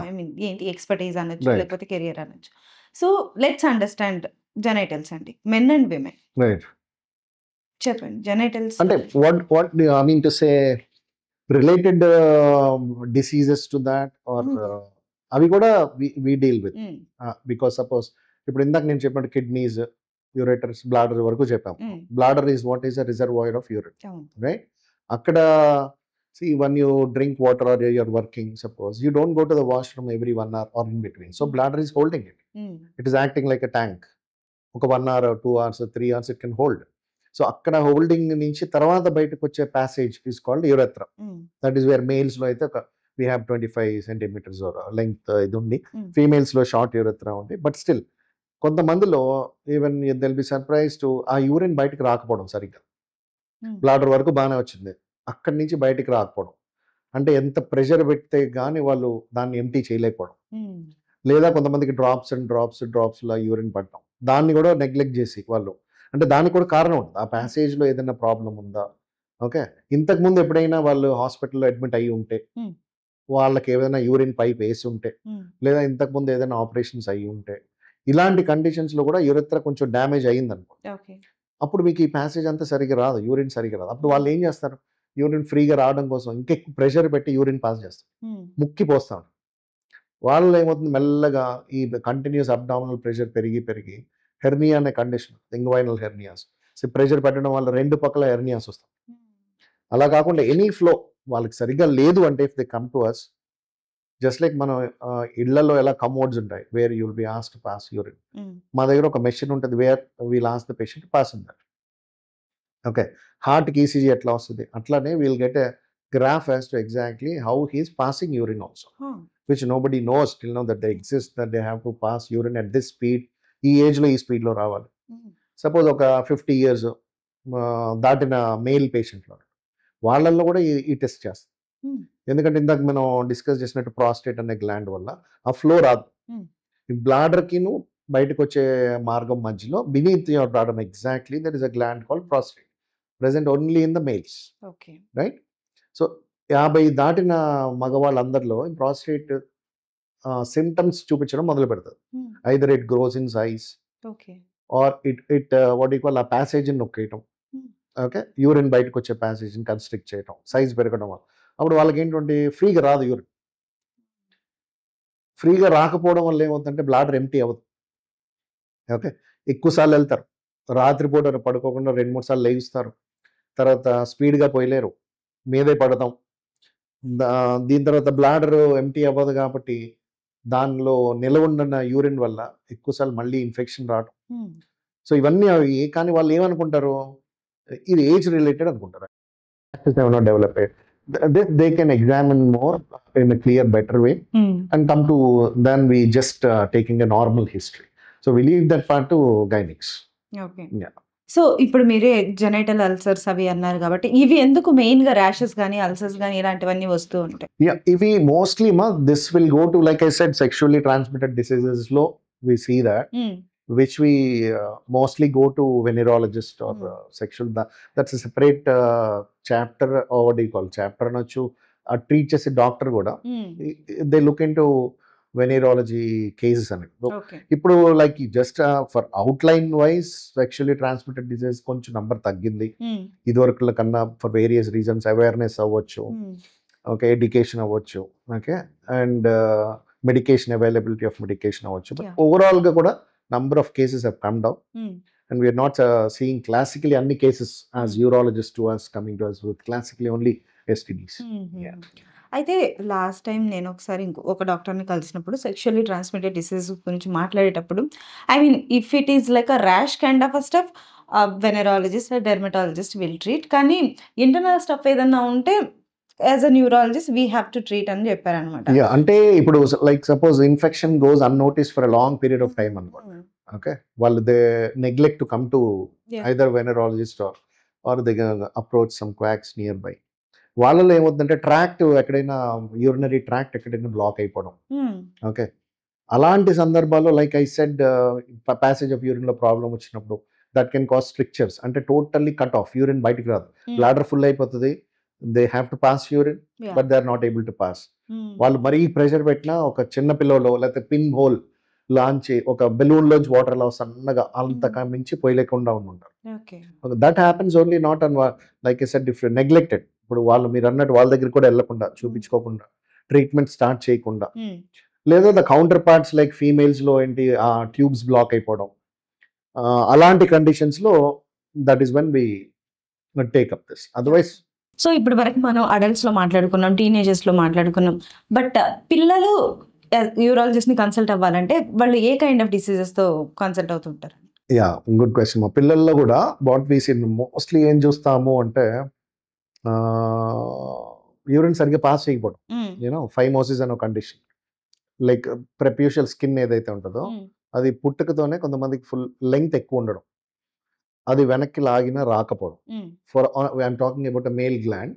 I mean ఏంటి ఎక్స్పర్టైజ్ అనొచ్చు, లేకపోతే కెరియర్ అనొచ్చు. సో లెట్స్ అండర్స్టాండ్ జెనైటల్స్ అండి, మెన్ అండ్ విమెన్. రైట్, చెప్పండి జెనైటల్స్ అంటే what I mean to say related diseases to that are అవి కూడా we deal with. Because suppose ఇప్పుడు ఇందాక నేను చెప్పినట్టు కిడ్నీస్, యూరేటర్స్, బ్లాడర్ వరకు చెప్పాము. Bladder is what is a reservoir of urine, right? అక్కడ see when you drink water or you're working, suppose you don't go to the washroom every 1 hour or in between, so bladder is holding it. It is acting like a tank. ఒక 1 hour or 2 hours or 3 hours it can hold. So అక్కడ holding నుంచి తర్వాత బయటకు వచ్చే passage is called urethra. That is where males లో అయితే we have 25 centimeters length ఇది ఉంది, ఫీమేల్స్ లో షార్ట్ యూరెత్రా ఉంది. బట్ స్టిల్ కొంతమందిలో even they'll be surprise to ఆ యూరిన్ బయటకు రాకపోవడం సరిగ్గా. బ్లాడర్ వరకు బాగానే వచ్చింది, అక్కడి నుంచి బయటికి రాకపోవడం అంటే ఎంత ప్రెషర్ పెడితే కానీ వాళ్ళు దాన్ని ఎంటీ చేయలేకపోవడం, లేదా కొంతమందికి డ్రాప్స్ లా యూరిన్ పడటం, దాన్ని కూడా నెగ్లెక్ట్ చేసి వాళ్ళు, అంటే దానికి కూడా కారణం ఉంటుంది, ఆ ప్యాసేజ్లో ఏదైనా ప్రాబ్లం ఉందా. ఓకే, ఇంతకుముందు ఎప్పుడైనా వాళ్ళు హాస్పిటల్లో అడ్మిట్ అయ్యి ఉంటే, వాళ్ళకి ఏదైనా యూరిన్ పైప్ వేసి ఉంటే, లేదా ఇంతకుముందు ఏదైనా ఆపరేషన్స్ అయ్యి ఉంటే, ఇలాంటి కండిషన్స్లో కూడా యూరెత్రా కొంచెం డ్యామేజ్ అయ్యింది అనుకో, అప్పుడు మీకు ఈ ప్యాసేజ్ అంతా సరిగ్గా రాదు, యూరిన్ సరిగ్గా రాదు. అప్పుడు వాళ్ళు ఏం చేస్తారు, యూరిన్ ఫ్రీగా రావడం కోసం ఇంకెక్కువ ప్రెషర్ పెట్టి యూరిన్ పాస్ చేస్తారు, ముక్కి పోస్తారు. వాళ్ళు ఏమవుతుంది, మెల్లగా ఈ కంటిన్యూస్ అబ్డామినల్ ప్రెషర్ పెరిగి హెర్నియా అనే condition, inguinal hernias, so pressure పెట్టడం వల్ల 2 పక్కల హెర్నియాస్ వస్తాయి. అలా కాకుండా ఎనీ ఫ్లో వాళ్ళకి సరిగ్గా లేదు అంటే, if they come to us, just like మనం ఇళ్లలో ఎలా కమోడ్స్ ఉంటాయి where you will be asked to pass urine, మా దగ్గర ఒక మెషిన్ ఉంటుంది where we'll ask the patient pass in that. Okay, హార్ట్కి ఈసీజీ ఎట్లా వస్తుంది, అట్లానే we'll get a graph as to exactly how he's passing urine also, which nobody knows till now that they exist, that they have to pass urine at this speed, ఈ ఏజ్లో ఈ స్పీడ్లో రావాలి. Suppose ఒక 50 years దాటిన mail పేషెంట్లో వాళ్ళల్లో కూడా ఈ టెస్ట్ చేస్తాం. ఎందుకంటే ఇందాక మనం డిస్కస్ చేసినట్టు ప్రాస్టేట్ అనే గ్లాండ్ వల్ల ఆ ఫ్లో రాదు. ఈ బ్లాడర్కిను బయటకు వచ్చే మార్గం మధ్యలో beneath your bladder exactly that is a gland called prostate, present only in the males, right? So 50 దాటిన మగవాళ్ళందరిలో ప్రాస్టేట్ సిమ్టమ్స్ చూపించడం మొదలు పెడుతుంది. Either it grows in size are it what you call ఆ ప్యాసేజ్ని నొక్కేయటం, ఓకే, యూరిన్ బయటకు వచ్చే ప్యాసేజ్ని constrict చేయటం, size పెరగడం వల్ల. అప్పుడు వాళ్ళకి ఏంటంటే ఫ్రీగా రాదు యూరిన్. ఫ్రీగా రాకపోవడం వల్ల ఏమవుతుందంటే బ్లాడర్ ఎంటీ అవ్వదు. ఓకే, ఎక్కువసార్లు వెళ్తారు, రాత్రిపూట పడుకోకుండా 2-3 సార్లు లేస్తారు, తర్వాత స్పీడ్గా పోయలేరు, మీదే పడతాం. దీని తర్వాత బ్లాడర్ ఎంటీ అవ్వదు కాబట్టి దానిలో నిలవ యూరిన్ వల్ల ఎక్కువసార్లు మళ్ళీ ఇన్ఫెక్షన్ రావడం. సో ఇవన్నీ అవి, కానీ వాళ్ళు ఏమనుకుంటారు, ఇది ఏజ్ రిలేటెడ్ అనుకుంటారు. Develop they can examine more in a clear, better way and come to then we just taking a normal history. So we leave that part to gynacs. Okay. Yeah. So, ఇప్పుడు మీరే genital ulcers అవి అన్నారు కాబట్టి, ఇవి ఎందుకు మెయిన్‌గా rashes గాని, ulcers గాని ఇలాంటివన్నీ వస్తూ ఉంటాయి? Yeah, ఇవి mostly this will go to, like I said, sexually transmitted diseases లో we see that, హ్మ్. which we mostly go to venerologist or sexual, that's a separate chapter, or what do you call chapter అనొచ్చు, treat చేసే doctor కూడా hmm. They look in to venereology cases అని. Okay. ఇప్పుడు like just for outline wise sexually transmitted disease కొంచెం number తగ్గింది hmm. ఇదివరకుల కన్నా, for various reasons, awareness అవ్వచ్చు, hmm. Okay, education అవ్వచ్చు, okay, and medication, availability of medication అవ్వచ్చు. But Yeah. ఓవరాల్గా కూడా number of cases have come down, hmm. and we are not seeing classically any cases as Hmm. urologists to us coming to us with classically only STDs. Yeah. అయితే last time నేను ఒకసారి ఒక డాక్టర్‌ని కలిసినప్పుడు sexually transmitted disease గురించి మాట్లాడేటప్పుడు, I mean if it is like a rash kind of a stuff, venereologist, dermatologist will treat. కానీ internal stuff ఏదన్నా ఉంటే as a neurologist we have to treat అని చెప్పారనమాట. Yeah, అంటే ఇప్పుడు like suppose infection goes unnoticed for a long period of time అనుకోండి, okay, వాళ్ళు they neglect to come to Yeah. Either venereologist or they approach some quacks near by. వాళ్ళలో ఏమవుతుందంటే tract ఎక్కడైనా, urinary tract ఎక్కడైనా block అయిపోవడం, okay, అలాంటి సందర్భాల్లో like I said, passage of urine లో ప్రాబ్లం వచ్చినప్పుడు దట్ కెన్ కాస్ స్ట్రిక్చర్స్, అంటే టోటల్లీ కట్ ఆఫ్, యూరిన్ బయటికి రాదు, బ్లాడర్ ఫుల్ అయిపోతుంది, they have to pass urine but they are not able to pass. వాళ్ళు మరీ ప్రెషర్ పెట్టినా ఒక చిన్న పిల్లలో లేకపోతే పిన్ హోల్ లాంచి ఒక బెలూన్ లోంచి వాటర్ అలా సన్నగా అంతగా మించి పోయలేకుండా ఉంటారు. That happens only not an, like I said, if neglected. ఇప్పుడు వాళ్ళు మీరు అన్నట్టు వాళ్ళ దగ్గర కూడా వెళ్ళకుండా, చూపించుకోకుండా, ట్రీట్మెంట్ స్టార్ట్ చేయకుండా, లేదా the counterparts like females లో ఏంటి ఆ ట్యూబ్స్ బ్లాక్ అయిపోవడం, అలాంటి కండిషన్స్ లో that is when we take up this. Otherwise so ఇప్పటి వరకు మనం అడల్ట్స్లో మాట్లాడుకున్నాం, టీనేజర్స్లో మాట్లాడుకున్నాం. బట్ పిల్లలు యూరాలజిస్ట్ని కన్సల్ట్ అవ్వాలంటే వాళ్ళు ఏ కైండ్ ఆఫ్ డిసీజెస్తో కన్సల్ట్ అవుతుంటారు? Yeah, good question. మా పిల్లల్లో కూడా వాట్ వీ సీ మోస్ట్లీ ఏం చూస్తాము అంటే, యూరిన్ సరిగ్గా పాస్ చేయకపోవడం, యూనో ఫైమోసిస్ అనే కండిషన్, లైక్ ప్రెప్యూషియల్ స్కిన్ ఏదైతే ఉంటుందో అది పుట్టుకతోనే కొంతమందికి ఫుల్ లెంగ్త్ ఎక్కువ ఉండడం, అది వెనక్కి లాగినా రాకపోవడం, for I'm talking about a male gland,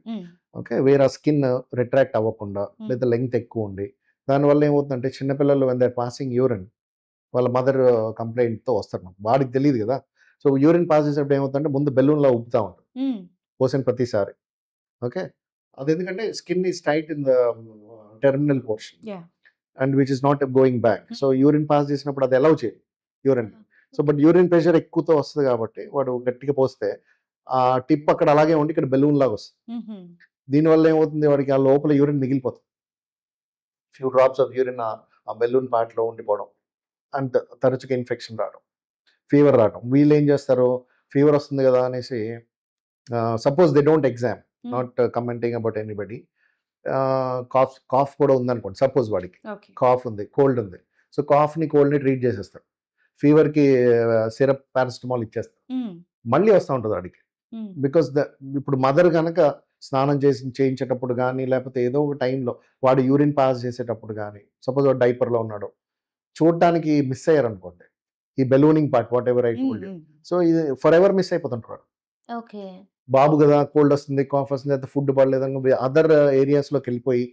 okay, వేరే స్కిన్ రిట్రాక్ట్ అవ్వకుండా లేదా లెంగ్త్ ఎక్కువ ఉండి, దానివల్ల ఏమవుతుందంటే చిన్నపిల్లలు when they are passing urine వాళ్ళ మదర్ కంప్లైంట్తో వస్తారు, మాకు వాడికి తెలియదు కదా. సో యూరిన్ పాస్ చేసేటప్పుడు ఏమవుతుందంటే ముందు బెలూన్లో ఉబ్బుతా ఉంటుంది పోసిన ప్రతిసారి, ఓకే, అది ఎందుకంటే skin is tight in the terminal portion and which is not going back. So urine pass చేసినప్పుడు అది అలౌ చేయదు urine. So but urine pressure ఎక్కువతో వస్తుంది కాబట్టి వాడు గట్టిగా పోస్తే ఆ టిప్ అక్కడ అలాగే ఉండి ఇక్కడ బెలూన్ లాగా వస్తుంది. దీనివల్ల ఏమవుతుంది, వాడికి ఆ లోపల యూరిన్ మిగిలిపోతుంది, ఫ్యూ డ్రాప్స్ ఆఫ్ యూరిన్ ఆ బెలూన్ పార్ట్లో ఉండిపోవడం, అండ్ తరచుగా ఇన్ఫెక్షన్ రావడం, ఫీవర్ రావడం. వీళ్ళు ఏం చేస్తారు, ఫీవర్ వస్తుంది కదా అనేసి, suppose they don't exam, not commenting about anybody, cough కూడా ఉందనుకోండి, సపోజ్ వాడికి కాఫ్ ఉంది, కోల్డ్ ఉంది, సో కాఫ్ని కోల్డ్ని ట్రీట్ చేసేస్తారు, ఫీవర్కి సిరప్ పారాసిటమాల్ ఇచ్చేస్తారు, మళ్ళీ వస్తూ ఉంటుంది వాడికి. బికాస్ ఇప్పుడు మదర్ కనుక స్నానం చేయించేటప్పుడు కానీ లేకపోతే ఏదో ఒక టైంలో వాడు యూరిన్ పాస్ చేసేటప్పుడు కానీ, సపోజ్ వాడు డైపర్లో ఉన్నాడు, చూడటానికి మిస్ అయ్యారు అనుకోండి ఈ ballooning part, what ever I told you, so ఇది ఫర్ ఎవర్ మిస్ అయిపోతుంటారు. బాబు కదా, కోల్డ్ వస్తుంది, కాఫ్ వస్తుంది, అయితే ఫుడ్ పడలేదు, అదర్ ఏరియాస్లోకి వెళ్ళిపోయి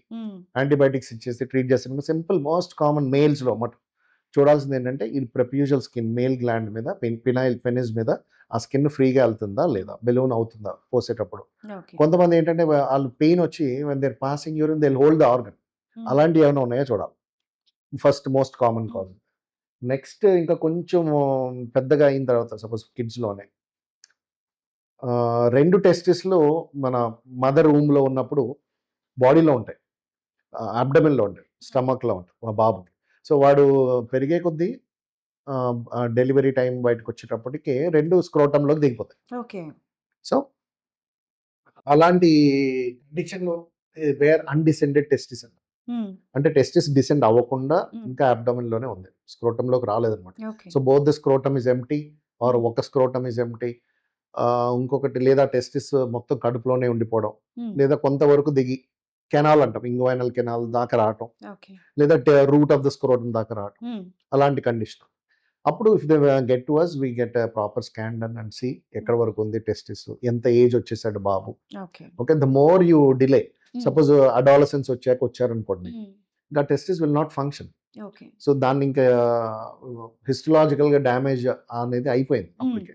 యాంటీబయాటిక్స్ ఇచ్చేసి ట్రీట్ చేస్తారు. సింపుల్ మోస్ట్ కామన్ మేల్స్లో చూడాల్సింది ఏంటంటే ఈ ప్రెప్యూషియల్ స్కిన్, మేల్ గ్లాండ్ మీద, పెనిస్ మీద ఆ స్కిన్ ఫ్రీగా వెళ్తుందా లేదా, బెలూన్ అవుతుందా పోసేటప్పుడు. కొంతమంది ఏంటంటే వాళ్ళు పెయిన్ వచ్చి when they're passing urine they hold the organ, అలాంటివి ఏమైనా ఉన్నాయో చూడాలి, first most common cause. Next ఇంకా కొంచెం పెద్దగా అయిన తర్వాత సపోజ్ కిడ్స్లోనే 2 టెస్టిస్లు మన మదర్ రూమ్లో ఉన్నప్పుడు బాడీలో ఉంటాయి, అబ్డమిన్లో ఉంటాయి, స్టమక్లో ఉంటాయి మా బాబుకి. సో వాడు పెరిగే కొద్దీ డెలివరీ టైం బయటకు వచ్చేటప్పటికి 2 స్క్రోటంలోకి దిగిపోతాయి. సో అలాంటి కండిషన్లో వేర్ అన్డిసెండెడ్ టెస్టిస్ అంట, అంటే టెస్టిస్ డిసెండ్ అవ్వకుండా ఇంకా అబ్డమిన్లోనే ఉంది, స్క్రోటంలోకి రాలేదన్నమాట. So both the scrotum is empty or ఒక స్క్రోటమ్ ఇస్ ఎంప్టీ, ఇంకొకటి లేదా టెస్టిస్ మొత్తం కడుపులోనే ఉండిపోవడం, లేదా కొంతవరకు దిగి కెనాల్ అంటాం, ఇంగ్వైనల్ కెనాల్ దాకా రావటం, లేదా రూట్ ఆఫ్ ద స్క్రోటమ్ దాకా రావటం, అలాంటి కండిషన్. అప్పుడు if they get to us, we get proper scan done and see ఎక్కడ వరకు ఉంది టెస్టిస్, ఎంత ఏజ్ వచ్చేసాడు బాబు. Okay. Okay, the more you delay, suppose adolescence వచ్చారనుకోండి, ఇంకా testis will not function. Okay. So దాన్ని ఇంకా హిస్టలాజికల్గా డ్యామేజ్ అనేది అయిపోయింది అప్పటికే.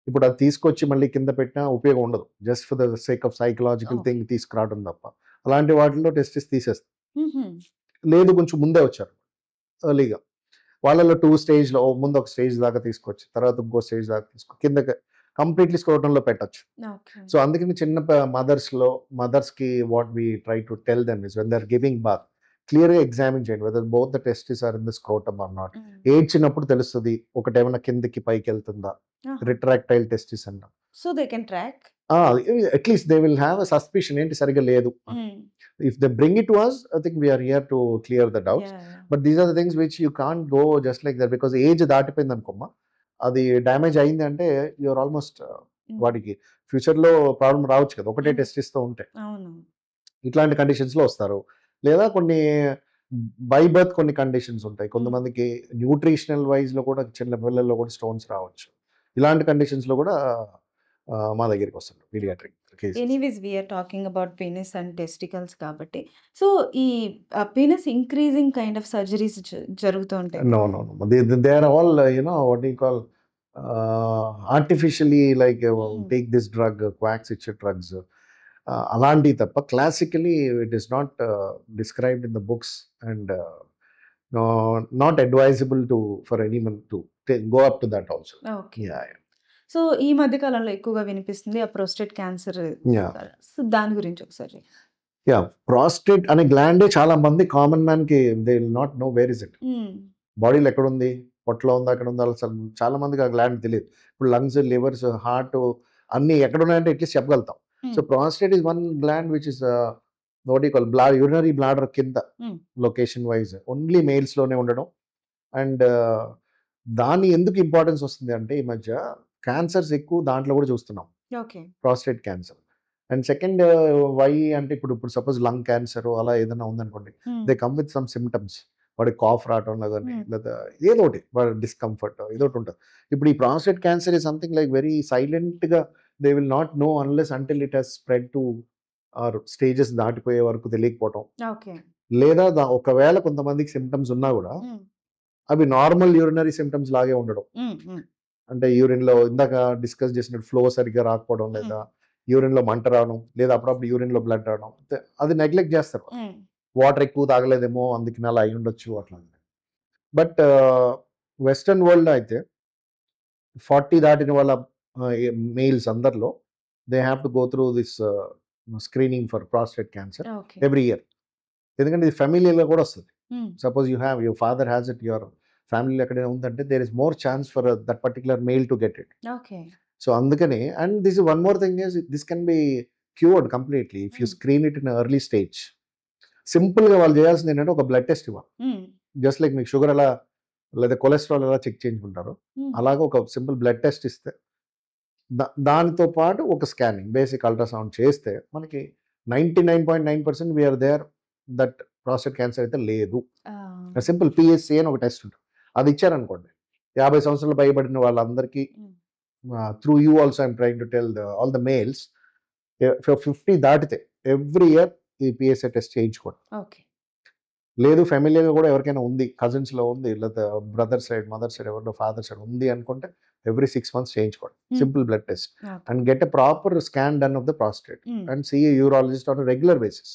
ఇప్పుడు అది తీసుకొచ్చి మళ్ళీ కింద పెట్టినా ఉపయోగం ఉండదు, just for the sake of psychological thing తీసుకురావడం తప్ప. అలాంటి వాటిలో టెస్టిస్ తీసేస్తాం. లేదు కొంచెం ముందే వచ్చారు ఎర్లీగా, వాళ్ళలో 2 స్టేజ్లో ముందు ఒక స్టేజ్ దాకా తీసుకొచ్చి తర్వాత ఇంకో స్టేజ్ దాకా కింద కంప్లీట్లీ స్క్రోటంలో పెట్టచ్చు. సో అందుకని చిన్న మదర్స్కి what we try to tell them is when they are giving bath, క్లియర్గా ఎగ్జామిన్ చేయండి whether both the testis are in the scrotum or not. ఏడ్చినప్పుడు తెలుస్తుంది ఒకటేమైనా కిందకి పైకి వెళ్తుందా, రిట్రాక్టైల్ టెస్టిస్ అన్నా. So they can track, at least they will have a suspicion ఏంటి సరిగా లేదు. If they bring it to us, I think we are here to clear the doubts. But these are the things which you can't go just like that, because age దాటిపోయింది అనుకోమ్మా, అది damage అయింది అంటే you're almost వాడికి ఫ్యూచర్లో problem రావచ్చు కదా ఒకటే టెస్టిస్తో ఉంటే. ఇట్లాంటి కండిషన్స్లో వస్తారు. లేదా కొన్ని బై బర్త్ కొన్ని కండిషన్స్ ఉంటాయి, కొంతమందికి న్యూట్రిషనల్ వైజ్లో కూడా చిన్న పిల్లల్లో కూడా స్టోన్స్ రావచ్చు. ఇలాంటి కండిషన్స్లో కూడా మా దగ్గరికి వస్తారు paediatric. Anyways we're talking about penis and testicles కాబట్టి, సో ఈ penis increasing kind of surgeries జరుగుతూ ఉంటాయి. No, they are all what do you call artificially, like take this drug, quacks ఇచ్చే drugs, అలాంటివి తప్ప classically it is not described in the books and not advisable for anyone to go up to that also. So ఈ మధ్య కాలంలో ఎక్కువగా వినిపిస్తుంది ఆ prostate cancer. So దాని గురించి ఒకసారి. ప్రాస్టేట్ అనే గ్లాండే చాలా మంది కామన్ మ్యాన్ కి they will not know where is it. బాడీలో ఎక్కడ ఉంది, పొట్టలో ఉంది, అక్కడ ఉంది, అసలు చాలా మందికి ఆ గ్లాండ్ తెలియదు. ఇప్పుడు లంగ్స్, లివర్స్, హార్ట్ అన్ని ఎక్కడ ఉన్నాయంటే అట్లీస్ట్ చెప్పగలుగుతాం. So prostate is one gland which is what you call urinary bladder కింద లొకేషన్ వైజ్ ఓన్లీ మేల్స్ లోనే ఉండడం. అండ్ దాని ఎందుకు ఇంపార్టెన్స్ వస్తుంది అంటే ఈ మధ్య క్యాన్సర్స్ ఎక్కువ దాంట్లో కూడా చూస్తున్నాం, prostate cancer. And second why అంటే ఇప్పుడు సపోజ్ లంగ్ క్యాన్సర్ అలా ఏదైనా ఉందనుకోండి, they come with some symptoms. వాడి కాఫ్ రావటం కానీ లేదా ఏదో ఒకటి వాడి డిస్కంఫర్ట్ ఏదో ఒకటి ఉంటుంది. ఇప్పుడు ఈ prostate cancer is something like very సైలెంట్గా, they will not know unless until it has spread to or stages దాటిపోయే వరకు తెలియకపోవటం. లేదా ఒకవేళ కొంతమందికి సిమ్టమ్స్ ఉన్నా కూడా అవి నార్మల్ యూరినరీ సిమ్టమ్స్ లాగే ఉండడం. అంటే యూరిన్లో ఇందాక డిస్కస్ చేసినట్టు ఫ్లో సరిగ్గా రాకపోవడం, లేదా యూరిన్లో మంట రావడం, లేదా అప్పుడప్పుడు యూరిన్లో బ్లడ్ రావడం, అది నెగ్లెక్ట్ చేస్తారు. వాటర్ ఎక్కువ తాగలేదేమో అందుకని అలా అయి ఉండొచ్చు అట్లా. బట్ వెస్టర్న్ వరల్డ్ అయితే 40 దాటిన వాళ్ళ మేల్స్ అందరిలో they have to go through this screening for prostate cancer every year. ఎందుకంటే ఇది ఫ్యామిలీలో కూడా వస్తుంది. Suppose your father has it, your ఫ్యామిలీలో ఎక్కడైనా ఉందంటే there is more chance for that particular male to get it. So అందుకని, and this one more thing is this can be cured completely if you screen it in early stage. సింపుల్గా వాళ్ళు చేయాల్సింది ఏంటంటే ఒక blood test ఇవ్వాలి. Just like మీకు sugar ఎలా లేదా కొలెస్ట్రాల్ ఎలా చెక్ చేయించుకుంటారో అలాగే ఒక సింపుల్ బ్లడ్ టెస్ట్ ఇస్తే, దానితో పాటు ఒక స్కానింగ్ బేసిక్ అల్ట్రాసౌండ్ చేస్తే మనకి 99.9% we're there that prostate cancer అయితే లేదు. సింపుల్ పిఎస్సి అని ఒక టెస్ట్ ఉంటుంది, అది ఇచ్చారనుకోండి 50 సంవత్సరాలు పైబడిన వాళ్ళందరికీ, through you also I'm trying to tell all the males 50 దాటితే ఎవ్రీ ఇయర్ ఈ పిఎస్ఏ టెస్ట్ చేయించుకోండి. లేదు ఫ్యామిలీగా కూడా ఎవరికైనా ఉంది, కజిన్స్లో ఉంది, లేదా బ్రదర్ సైడ్, మదర్ సైడ్, ఎవరిలో ఫాదర్ సైడ్ ఉంది అనుకుంటే ఎవ్రీ 6 months చేయించుకోండి simple blood test and get a proper scan done of the prostate and see a urologist on regular basis.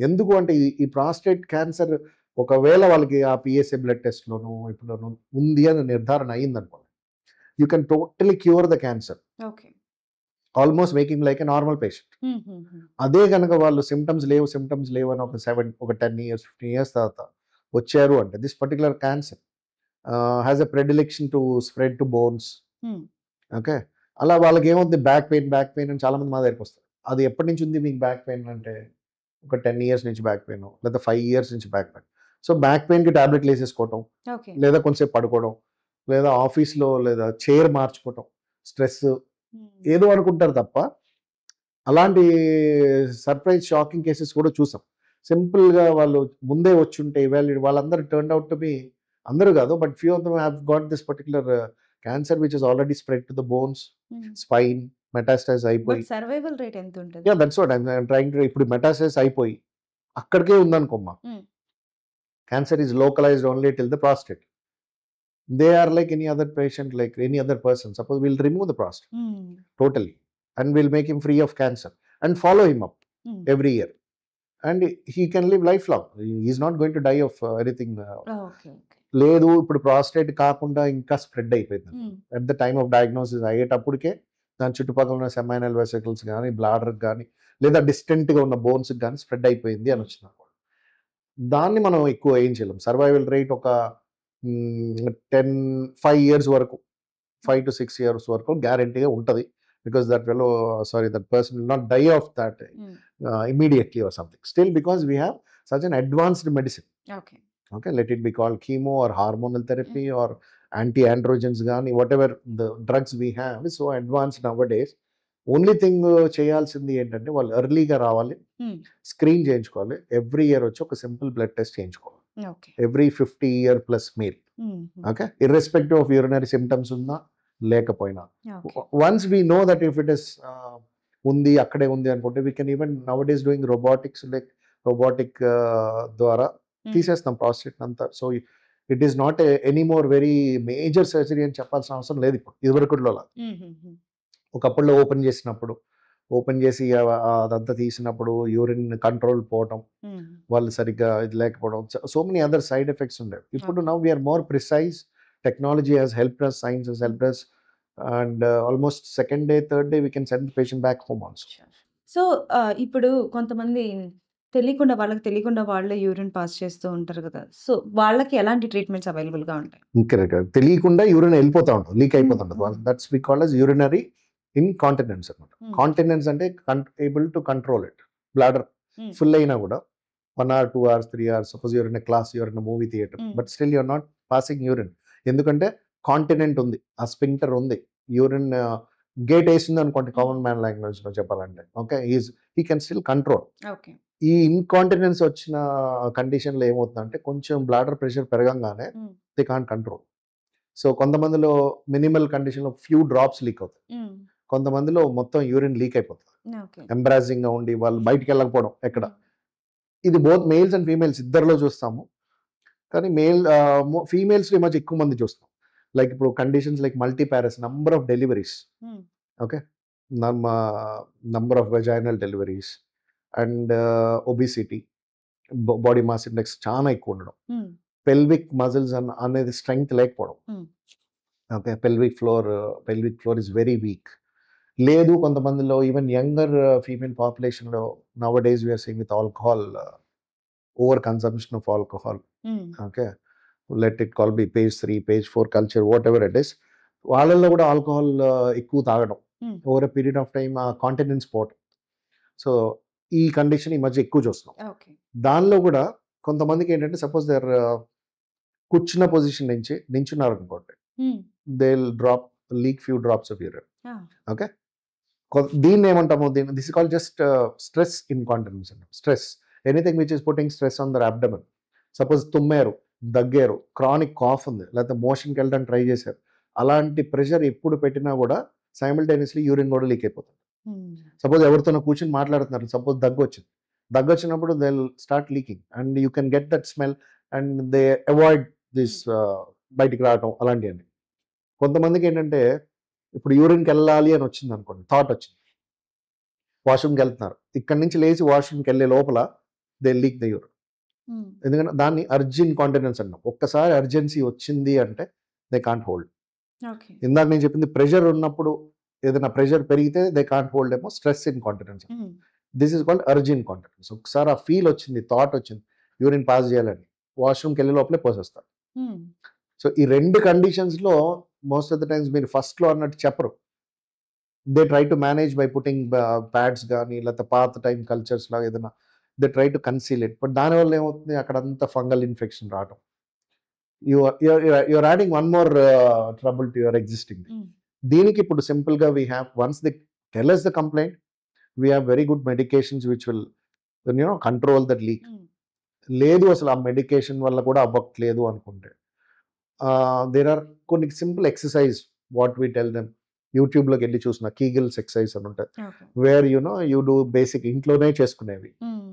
ఎందుకు అంటే ఈ ప్రాస్టేట్ క్యాన్సర్ ఒకవేళ వాళ్ళకి ఆ పిఎస్ఏ బ్లడ్ టెస్ట్లోనూ ఇప్పుడులోనూ ఉంది అని నిర్ధారణ అయ్యింది అనుకోండి, you can totally cure the cancer, almost making like a normal patient. అదే కనుక వాళ్ళు సిమ్టమ్స్ లేవు అని ఒక 10 years 15 years తర్వాత వచ్చారు అంటే this particular cancer has a predilection to spread to bones. Okay, అలా వాళ్ళకి ఏమవుతుంది, బ్యాక్ పెయిన్ అని చాలా మంది మా దగ్గరికి వస్తారు. అది ఎప్పటి నుంచి ఉంది మీకు బ్యాక్ పెయిన్ అంటే ఒక 10 years నుంచి బ్యాక్ పెయిన్, లేదా 5 years నుంచి బ్యాక్ పెయిన్. సో బ్యాక్ పెయిన్కి టాబ్లెట్లు వేసేసుకోవటం, లేదా కొంచెంసేపు పడుకోవడం, లేదా ఆఫీస్లో లేదా చైర్ మార్చుకోవటం, స్ట్రెస్ ఏదో అనుకుంటారు తప్ప అలాంటి సర్ప్రైజ్ షాకింగ్ కేసెస్ కూడా చూసాం. సింపుల్గా వాళ్ళు ముందే వచ్చుంటే వాళ్ళందరూ టర్న్ అవుట్ టు బి అందరూ కాదు, but few of them have got this particular cancer which is already spread to the bones, spine, metastasize అయిపోయి. సర్వైవల్ రేట్ ఎంత ఉంటుంది? Yeah, that's what I'm trying to. ఇప్పుడు మెటాస్టైజ్ అయిపోయి అక్కడికే ఉందనుకోమ్మా, cancer is localized only till the prostate. They are like any other patient, like any other person. Suppose we'll remove the prostate totally and we'll make him free of cancer and follow him up every year. And he can live lifelong. He's not going to die of anything. లేదు, ఇప్పుడు prostate కాకుండా ఇంకా spread అయిపోయింది. At the time of diagnosis అయ్యేటప్పటికే దాని చుట్టుపక్కల ఉన్న seminal vesicles కానీ, బ్లాడర్ కానీ, లేదా డిస్టెంట్గా ఉన్న బోన్స్ కానీ స్ప్రెడ్ అయిపోయింది అని వచ్చింది. దాన్ని మనం ఎక్కువ ఏం చేయలేం. సర్వైవల్ రేట్ ఒక 5 years వరకు, 5 to 6 years వరకు గ్యారంటీగా ఉంటుంది. Because that that person will not die of that immediately or something. Still because we have such an advanced medicine. Okay, let it be called chemo or hormonal therapy or anti-androgens గానీ, whatever the drugs we have is so advanced nowadays. Only thing చేయాల్సింది ఏంటంటే వాళ్ళు ఎర్లీగా రావాలి, screen చేయించుకోవాలి, every year వచ్చి ఒక simple blood test చేయించుకోవాలి, every 50 year plus male. Okay, irrespective of urinary symptoms ఉన్నా లేకపోయినా. Once we know that if it is ఉంది, అక్కడే ఉంది అనుకుంటే, we can even now days doing robotics, like robotic ద్వారా తీసేస్తాం ప్రాస్టేట్ అంతా. So it is not any more very major surgery అని చెప్పాల్సిన అవసరం లేదు ఇప్పుడు, ఇదివరకులో. ఒకప్పుడులో ఓపెన్ చేసి అదంతా తీసినప్పుడు యూరిన్ కంట్రోల్ పోవటం, వాళ్ళు సరిగ్గా ఇది లేకపోవడం, so many other side effects ఉండేవి. ఇప్పుడు now we're more precise, technology has helped us, science has helped us, and almost second day, third day we can send the patient back home also. So ఇప్పుడు కొంతమంది వాళ్ళకి తెలియకుండా వాళ్ళే urine pass చేస్తూ ఉంటారు కదా, సో వాళ్ళకి ఎలాంటి ట్రీట్మెంట్స్ అవైలబుల్గా ఉంటాయి? తెలియకుండా యూరిన్ వెళ్ళిపోతూ ఉంటుంది, లీక్ అయిపోతుంటుంది. That's we call as urinary incontinence అనమాట. కాంటినెన్స్ అంటే able to control it. Bladder full అయినా కూడా 1 hour, 2 hours, 3 hours, suppose you're in class, you're in movie theatre, but still you're not passing urine. ఎందుకంటే continent ఉంది, ఆ sphincter ఉంది, urine gate వేసింది అనుకోండి, కామన్ మ్యాన్ లాంగ్వేజ్ లో చెప్పాలంటే. Okay, he can still control. ఈ ఇన్కాంటినెన్స్ వచ్చిన కండిషన్లో ఏమవుతుందంటే, కొంచెం బ్లాడర్ ప్రెషర్ పెరగంగానే దే కాంట్ కంట్రోల్. సో కొంతమందిలో మినిమల్ కండిషన్లో ఫ్యూ డ్రాప్స్ లీక్ అవుతాయి, కొంతమందిలో మొత్తం యూరిన్ లీక్ అయిపోతుంది, ఎంబ్రాసింగ్ గా ఉండి వాళ్ళు బయటికి వెళ్ళకపోవడం ఎక్కడ. ఇది బోత్ మేల్స్ అండ్ ఫీమేల్స్ ఇద్దరిలో చూస్తాము, కానీ ఫీమేల్స్ ఈ మధ్య ఎక్కువ మంది చూస్తాం. లైక్ ఇప్పుడు conditions like multiparous, number of deliveries, okay, number of vaginal deliveries, and obesity, body mass index చాలా ఎక్కువ ఉండడం, పెల్విక్ మజిల్స్ అనేది స్ట్రెంగ్త్ లేకపోవడం. Okay, pelvic floor is very weak. లేదు, కొంతమందిలో ఈవెన్ యంగర్ ఫీమేల్ పాపులేషన్లో nowadays we're seeing with alcohol, over consumption of alcohol. Okay, let it call be page 3, page 4 culture, whatever it is, వాళ్ళల్లో కూడా alcohol ఎక్కువ తాగడం, over a period of time ఆ continence పోవడం. So ఈ condition ఈ మధ్య ఎక్కువ చూస్తున్నాం. దానిలో కూడా కొంతమందికి ఏంటంటే, సపోజ్ దర్ కూర్చున్న పొజిషన్ నుంచి నించున్నారు అనుకోండి, they drop leak few drops of urine. Okay, దీన్ని ఏమంటాము, this is called just stress incontinence. Stress, anything which is putting stress on the abdomen. Suppose తుమ్మారు, దగ్గారు, క్రానిక్ కాఫ్ ఉంది, లేకపోతే మోషన్కి వెళ్ళడానికి ట్రై చేశారు, అలాంటి ప్రెషర్ ఎప్పుడు పెట్టినా కూడా సైమల్టేనియస్లీ యూరిన్ కూడా లీక్ అయిపోతుంది. సపోజ్ ఎవరితోనో కూర్చొని మాట్లాడుతున్నారు, సపోజ్ దగ్గు వచ్చినప్పుడు they will start leaking, and you can get that smell, and they avoid this బయటికి రావటం అలాంటివన్నీ. కొంతమందికి ఏంటంటే, ఇప్పుడు యూరిన్కి వెళ్ళాలి అని వచ్చింది అనుకోండి, థాట్ వచ్చింది, వాష్రూమ్కి వెళ్తున్నారు, ఇక్కడ నుంచి లేచి వాష్రూమ్కి వెళ్ళే లోపల దే లీక్ ద యూరిన్. ఎందుకంటే దాన్ని అర్జెంట్ కాంటినెన్స్ అన్నాం. ఒక్కసారి అర్జెన్సీ వచ్చింది అంటే దే కాంట్ హోల్డ్. ఇందాక నేను చెప్పింది, ప్రెషర్ ఉన్నప్పుడు ఏదైనా ప్రెషర్ పెరిగితే దే కాంట్ హోల్డ్ ఏమో stress incontinence. This is called urgent continence. ఒకసారి ఆ ఫీల్ వచ్చింది, థాట్ వచ్చింది, యూరిన్ పాస్ చేయాలని, వాష్రూమ్కి వెళ్ళే లోపలే పోసేస్తారు. సో ఈ రెండు కండిషన్స్లో మోస్ట్ ఆఫ్ ద టైమ్స్ మీరు ఫస్ట్లో అన్నట్టు చెప్పరు. They try to manage by putting pads కానీ, లేకపోతే పాత టైం కల్చర్స్ లాగా ఏదైనా they try to conceal it. But దానివల్ల ఏమవుతుంది, అక్కడంతా ఫంగల్ ఇన్ఫెక్షన్ రావడం. You're adding one more trouble to your existing. దీనికి ఇప్పుడు సింపుల్గా we have, once they tell us the complaint, we have very good medications which will control that leak. లేదు అసలు ఆ మెడికేషన్ వల్ల కూడా అవ్వట్లేదు అనుకుంటే, దేర్ ఆర్ కొన్ని simple exercise what we tell them. యూట్యూబ్లోకి వెళ్ళి చూసిన కీగిల్స్ ఎక్సర్సైజ్ అని ఉంటుంది, okay. Where you do basic ఇంట్లోనే చేసుకునేవి,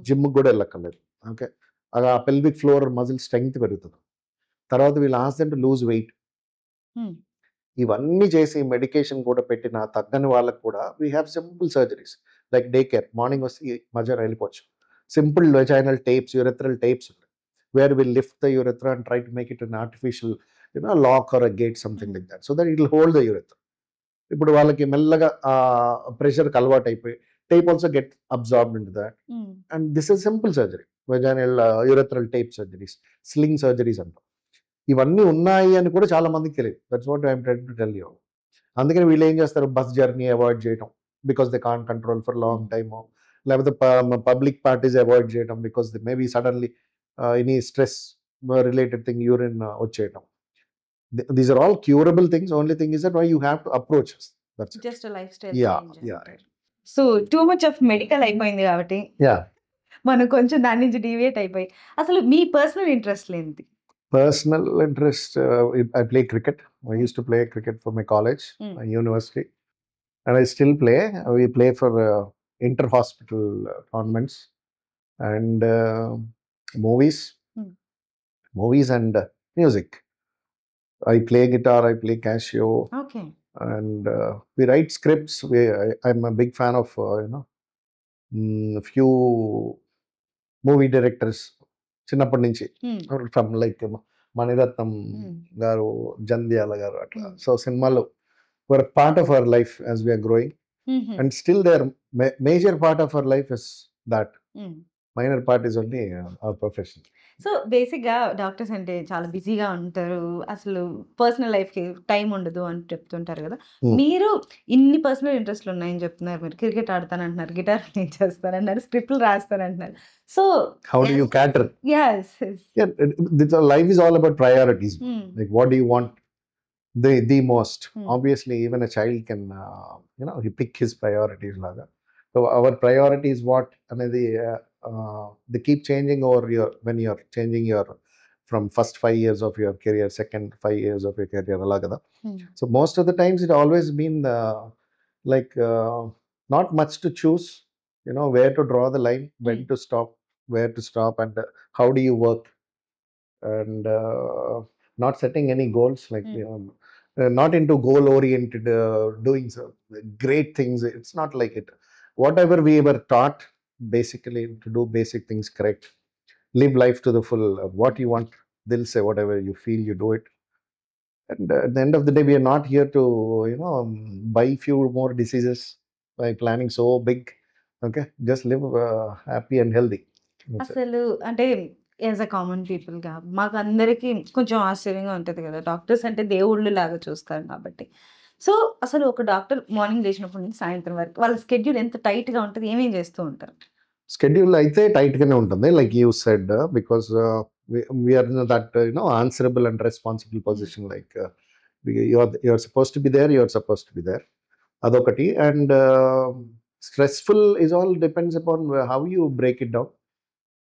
జిమ్కి కూడా వెళ్ళక్కర్లేదు. ఓకే, ఆ పెల్విక్ ఫ్లోర్ మజిల్ స్ట్రెంగ్త్ పెరుగుతుంది. తర్వాత వీళ్ళు ask them to lose weight. ఇవన్నీ చేసి మెడికేషన్ కూడా పెట్టిన తగ్గని వాళ్ళకు కూడా we have simple surgeries like day care. Morning వస్తే మధ్యాహ్నం వెళ్ళిపోవచ్చు. Simple vaginal tapes, urethral tapes, where will lift the urethra and try to make it an artificial lock or a gate something like that, so that it will hold the urethra. ఇప్పుడు వాళ్ళకి మెల్లగా ప్రెషర్కి అలవాటు అయిపోయి tape also get absorbed in that. And this is simple surgery, vaginal urethral tape surgeries, sling surgeries అంటాం. ఇవన్నీ ఉన్నాయి అని కూడా చాలా మందికి తెలియదు. That's what I'm trying to tell you. అందుకని వీళ్ళు ఏం చేస్తారు, బస్ జర్నీ అవాయిడ్ చేయడం because they can't control for long time, లేకపోతే పబ్లిక్ పార్టీస్ అవాయిడ్ చేయడం because they maybe suddenly any stress related thing urine వచ్చేయడం. These are all curable things. Only thing is that why you have to approach us. That's it. Just life style Yeah, change yeah. అంటారు. So too much of medical అయిపోయింది కాబట్టి Yeah. మనం కొంచెం దాని నుంచి deviate అయిపోయి అసలు మీ పర్సనల్ ఇంట్రెస్ట్ లేనిది. Personal interest, I play cricket. I used to play cricket for my college, my university, and I still play. We play for inter-hospital tournaments and movies and music. I play guitar, I play Casio, okay. and we write scripts. I'm a big fan of few movie directors చిన్నప్పటి నుంచి, from like Mani Ratnam గారు, జంధ్యాల గారు, అట్లా. So సినిమాలు were a part of our life as we are growing, and still their major part of our life is that. Minor part is only our profession. So బేసిక్గా doctors అంటే చాలా బిజీగా ఉంటారు, అసలు పర్సనల్ లైఫ్కి టైం ఉండదు అని చెప్తుంటారు కదా. మీరు ఇన్ని పర్సనల్ ఇంట్రెస్ట్లు ఉన్నాయని చెప్తున్నారు. మీరు క్రికెట్ ఆడతానంటున్నారు, గిటార్ ప్లే చేస్తారంటున్నారు, స్క్రిప్ట్లు రాస్తారంటున్నారు. So How do you cater? yes. Yeah, life is all about priorities. Like what do you want the most? Obviously, even a child can he pick his priorities laga. So our priority is what another they keep changing over when you're changing your from first 5 years of your career, second 5 years of your career alagada. So most of the times it always been like not much to choose, where to draw the line, when to stop, where to stop, and how do you work, and not setting any goals, like not into goal oriented doing great things. It's not like it. Whatever we were taught, basically to do basic things correct, live life to the full. What you want, they'll say whatever you feel, you do it. And at the end of the day, we are not here to buy few more diseases by planning so big. Okay, just live happy and healthy. అసలు అంటే as a common పీపుల్గా మాకు అందరికీ కొంచెం ఆశ్చర్యంగా ఉంటుంది కదా, doctors అంటే దేవుళ్ళు లాగా చూస్తారు కాబట్టి. సో అసలు ఒక డాక్టర్ మార్నింగ్ లేచినప్పటి నుంచి సాయంత్రం వరకు వాళ్ళ స్కెడ్యూల్ ఎంత టైట్గా ఉంటుంది, ఏమేం చేస్తూ ఉంటారు? స్కెడ్యూల్ అయితే టైట్గానే ఉంటుంది, like you said, because we're in that answerable and responsible position. Like you're suppose to be there, you're suppose to be there, అదొకటి. And stressful is all depends upon how you break it down,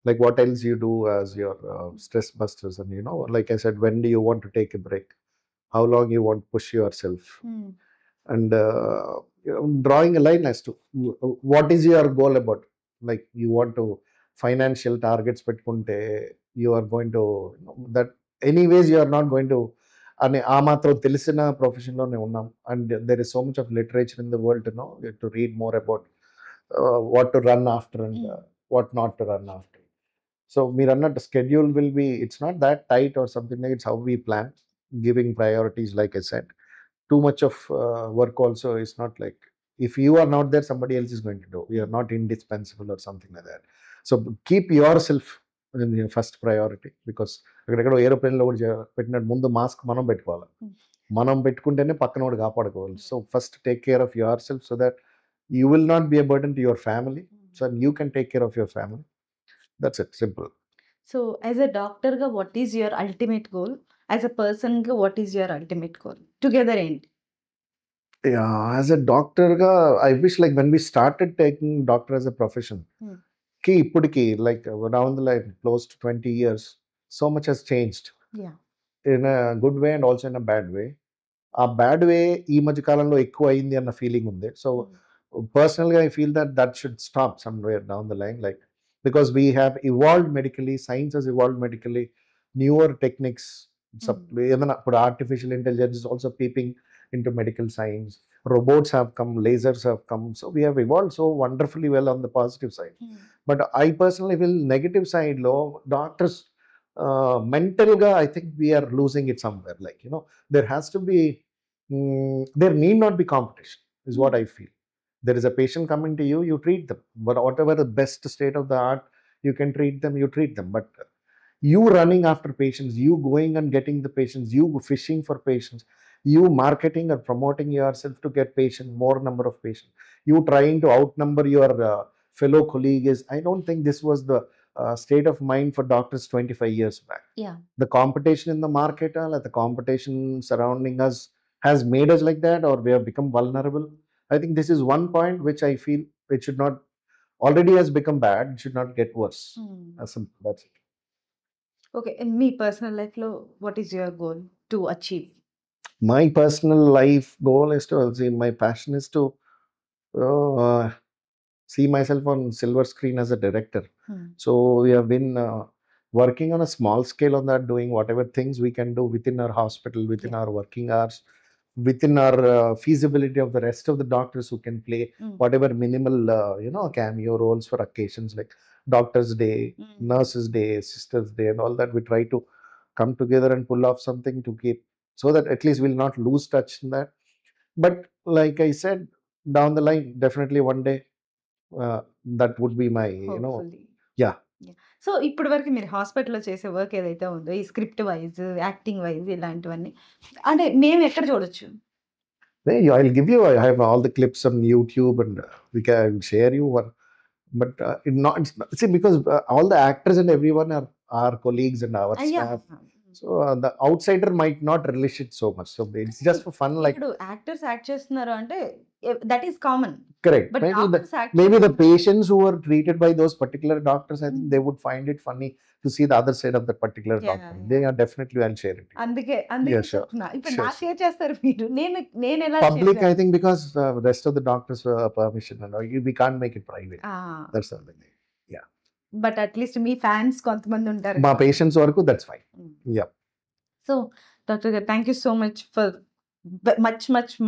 like what else you do as your stress busters. And like I said, when do you want to take a break, how long you want to push yourself, and drawing a line as to what is your goal about. Like you want to financial targets pettukunte, you are going to that anyways you are not going to అని ఆ మాత్రం తెలిసిన ప్రొఫెషన్లోనే ఉన్నాం. And there is so much of literature in the world to know, to read more about what to run after and what not to run after. So మీరు అన్నట్టు schedule will be, it's not that tight or something like, it's how we plan, giving priorities. Like I said, too much of work also is not like, if you are not there, somebody else is going to do. We are not indispensable or something like that. So keep yourself in your first priority, because అక్కడెక్కడో ఏరోప్లేన్లో కూడా పెట్టినట్టు ముందు mask మనం పెట్టుకోవాలి, మనం పెట్టుకుంటేనే పక్కనోడు కాపాడుకోవాలి. So first take care of your self, so that you will not be a burden to your family, so you can take care of your family. That's it, simple. So as a doctor ga, what is your ultimate goal? As a person ga, what is your ultimate goal? Together end. Yeah, as a doctor ga, I wish like when we started taking doctor as a profession, ki ippudiki like around the line close to 20 years, so much has changed. Yeah. In a good way and also in a bad way. ఆ bad way ఈ మధ్య కాలంలో ఎక్కువ అయింది అన్న feeling ఉంది. So personally I feel that that should stop somewhere down the line, like, because we have evolved medically, science has evolved medically, newer techniques, even artificial intelligence is also peeping into medical science, robots have come, lasers have come, so we have evolved so wonderfully well on the positive side. But I personally feel negative side low doctors, mental ga I think we are losing it somewhere, like, you know, there has to be there need not be competition is what I feel. There is a patient coming to you, you treat them. But whatever the best state of the art, you can treat them, you treat them. But you running after patients, you going and getting the patients, you fishing for patients, you marketing or promoting yourself to get patient, more number of patients, you trying to outnumber your fellow colleagues. I don't think this was the state of mind for doctors 25 years back. Yeah. The competition in the market, the competition surrounding us has made us like that, or we have become vulnerable. I think this is one point which I feel it should not, already has become bad, it should not get worse. That's it. Okay, in me personal life lo, what is your goal to achieve? My personal life goal is to see, my passion is to see myself on silver screen as a director. So we have been working on a small scale on that, doing whatever things we can do within our hospital, within our working hours, within our feasibility of the rest of the doctors who can play whatever minimal you know, cameo roles for occasions like Doctor's Day, Nurses Day, Sisters Day, and all that. We try to come together and pull off something to keep, so that at least we'll not lose touch in that. But like I said, down the line, definitely one day that would be my, you know, yeah. So ఇప్పటి వరకు మీరు హాస్పిటల్లో చేసే work ఏదైతే ఉందో, ఈ script wise, acting wise, ఇలాంటివన్నీ అంటే మేము ఎక్కడ చూడొచ్చు? I'll give you, I have all the clips on YouTube and we can share you one. But it not, see, because all the actors and everyone are our colleagues and our staff. So the outsider might not relish it so much. So it's just for fun, like, ఇప్పుడు actors act చేస్తున్నారు అంటే that is common. correct. But Maybe the patients who were treated by those particular doctors, I think they would find it funny to see the other side of that particular doctor. They are definitely, I'll share it. అందుకే sure. ఇప్పుడు నా share చేస్తారు మీరు, నేను ఎలా Public, I think, because rest of the doctors permission and all, we can't make it private. That's the thing. Yeah. But at least మీ fans కొంతమంది ఉంటారు. మా పేషెంట్స్ వరకు that's fine. Yeah. So doctor గారు, thank you so much for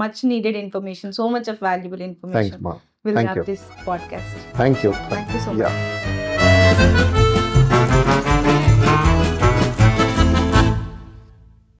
much needed information, so much of valuable information. Thanks, Ma. We'll Thank wrap you. this podcast. Thank you. Thank you so much. Yeah.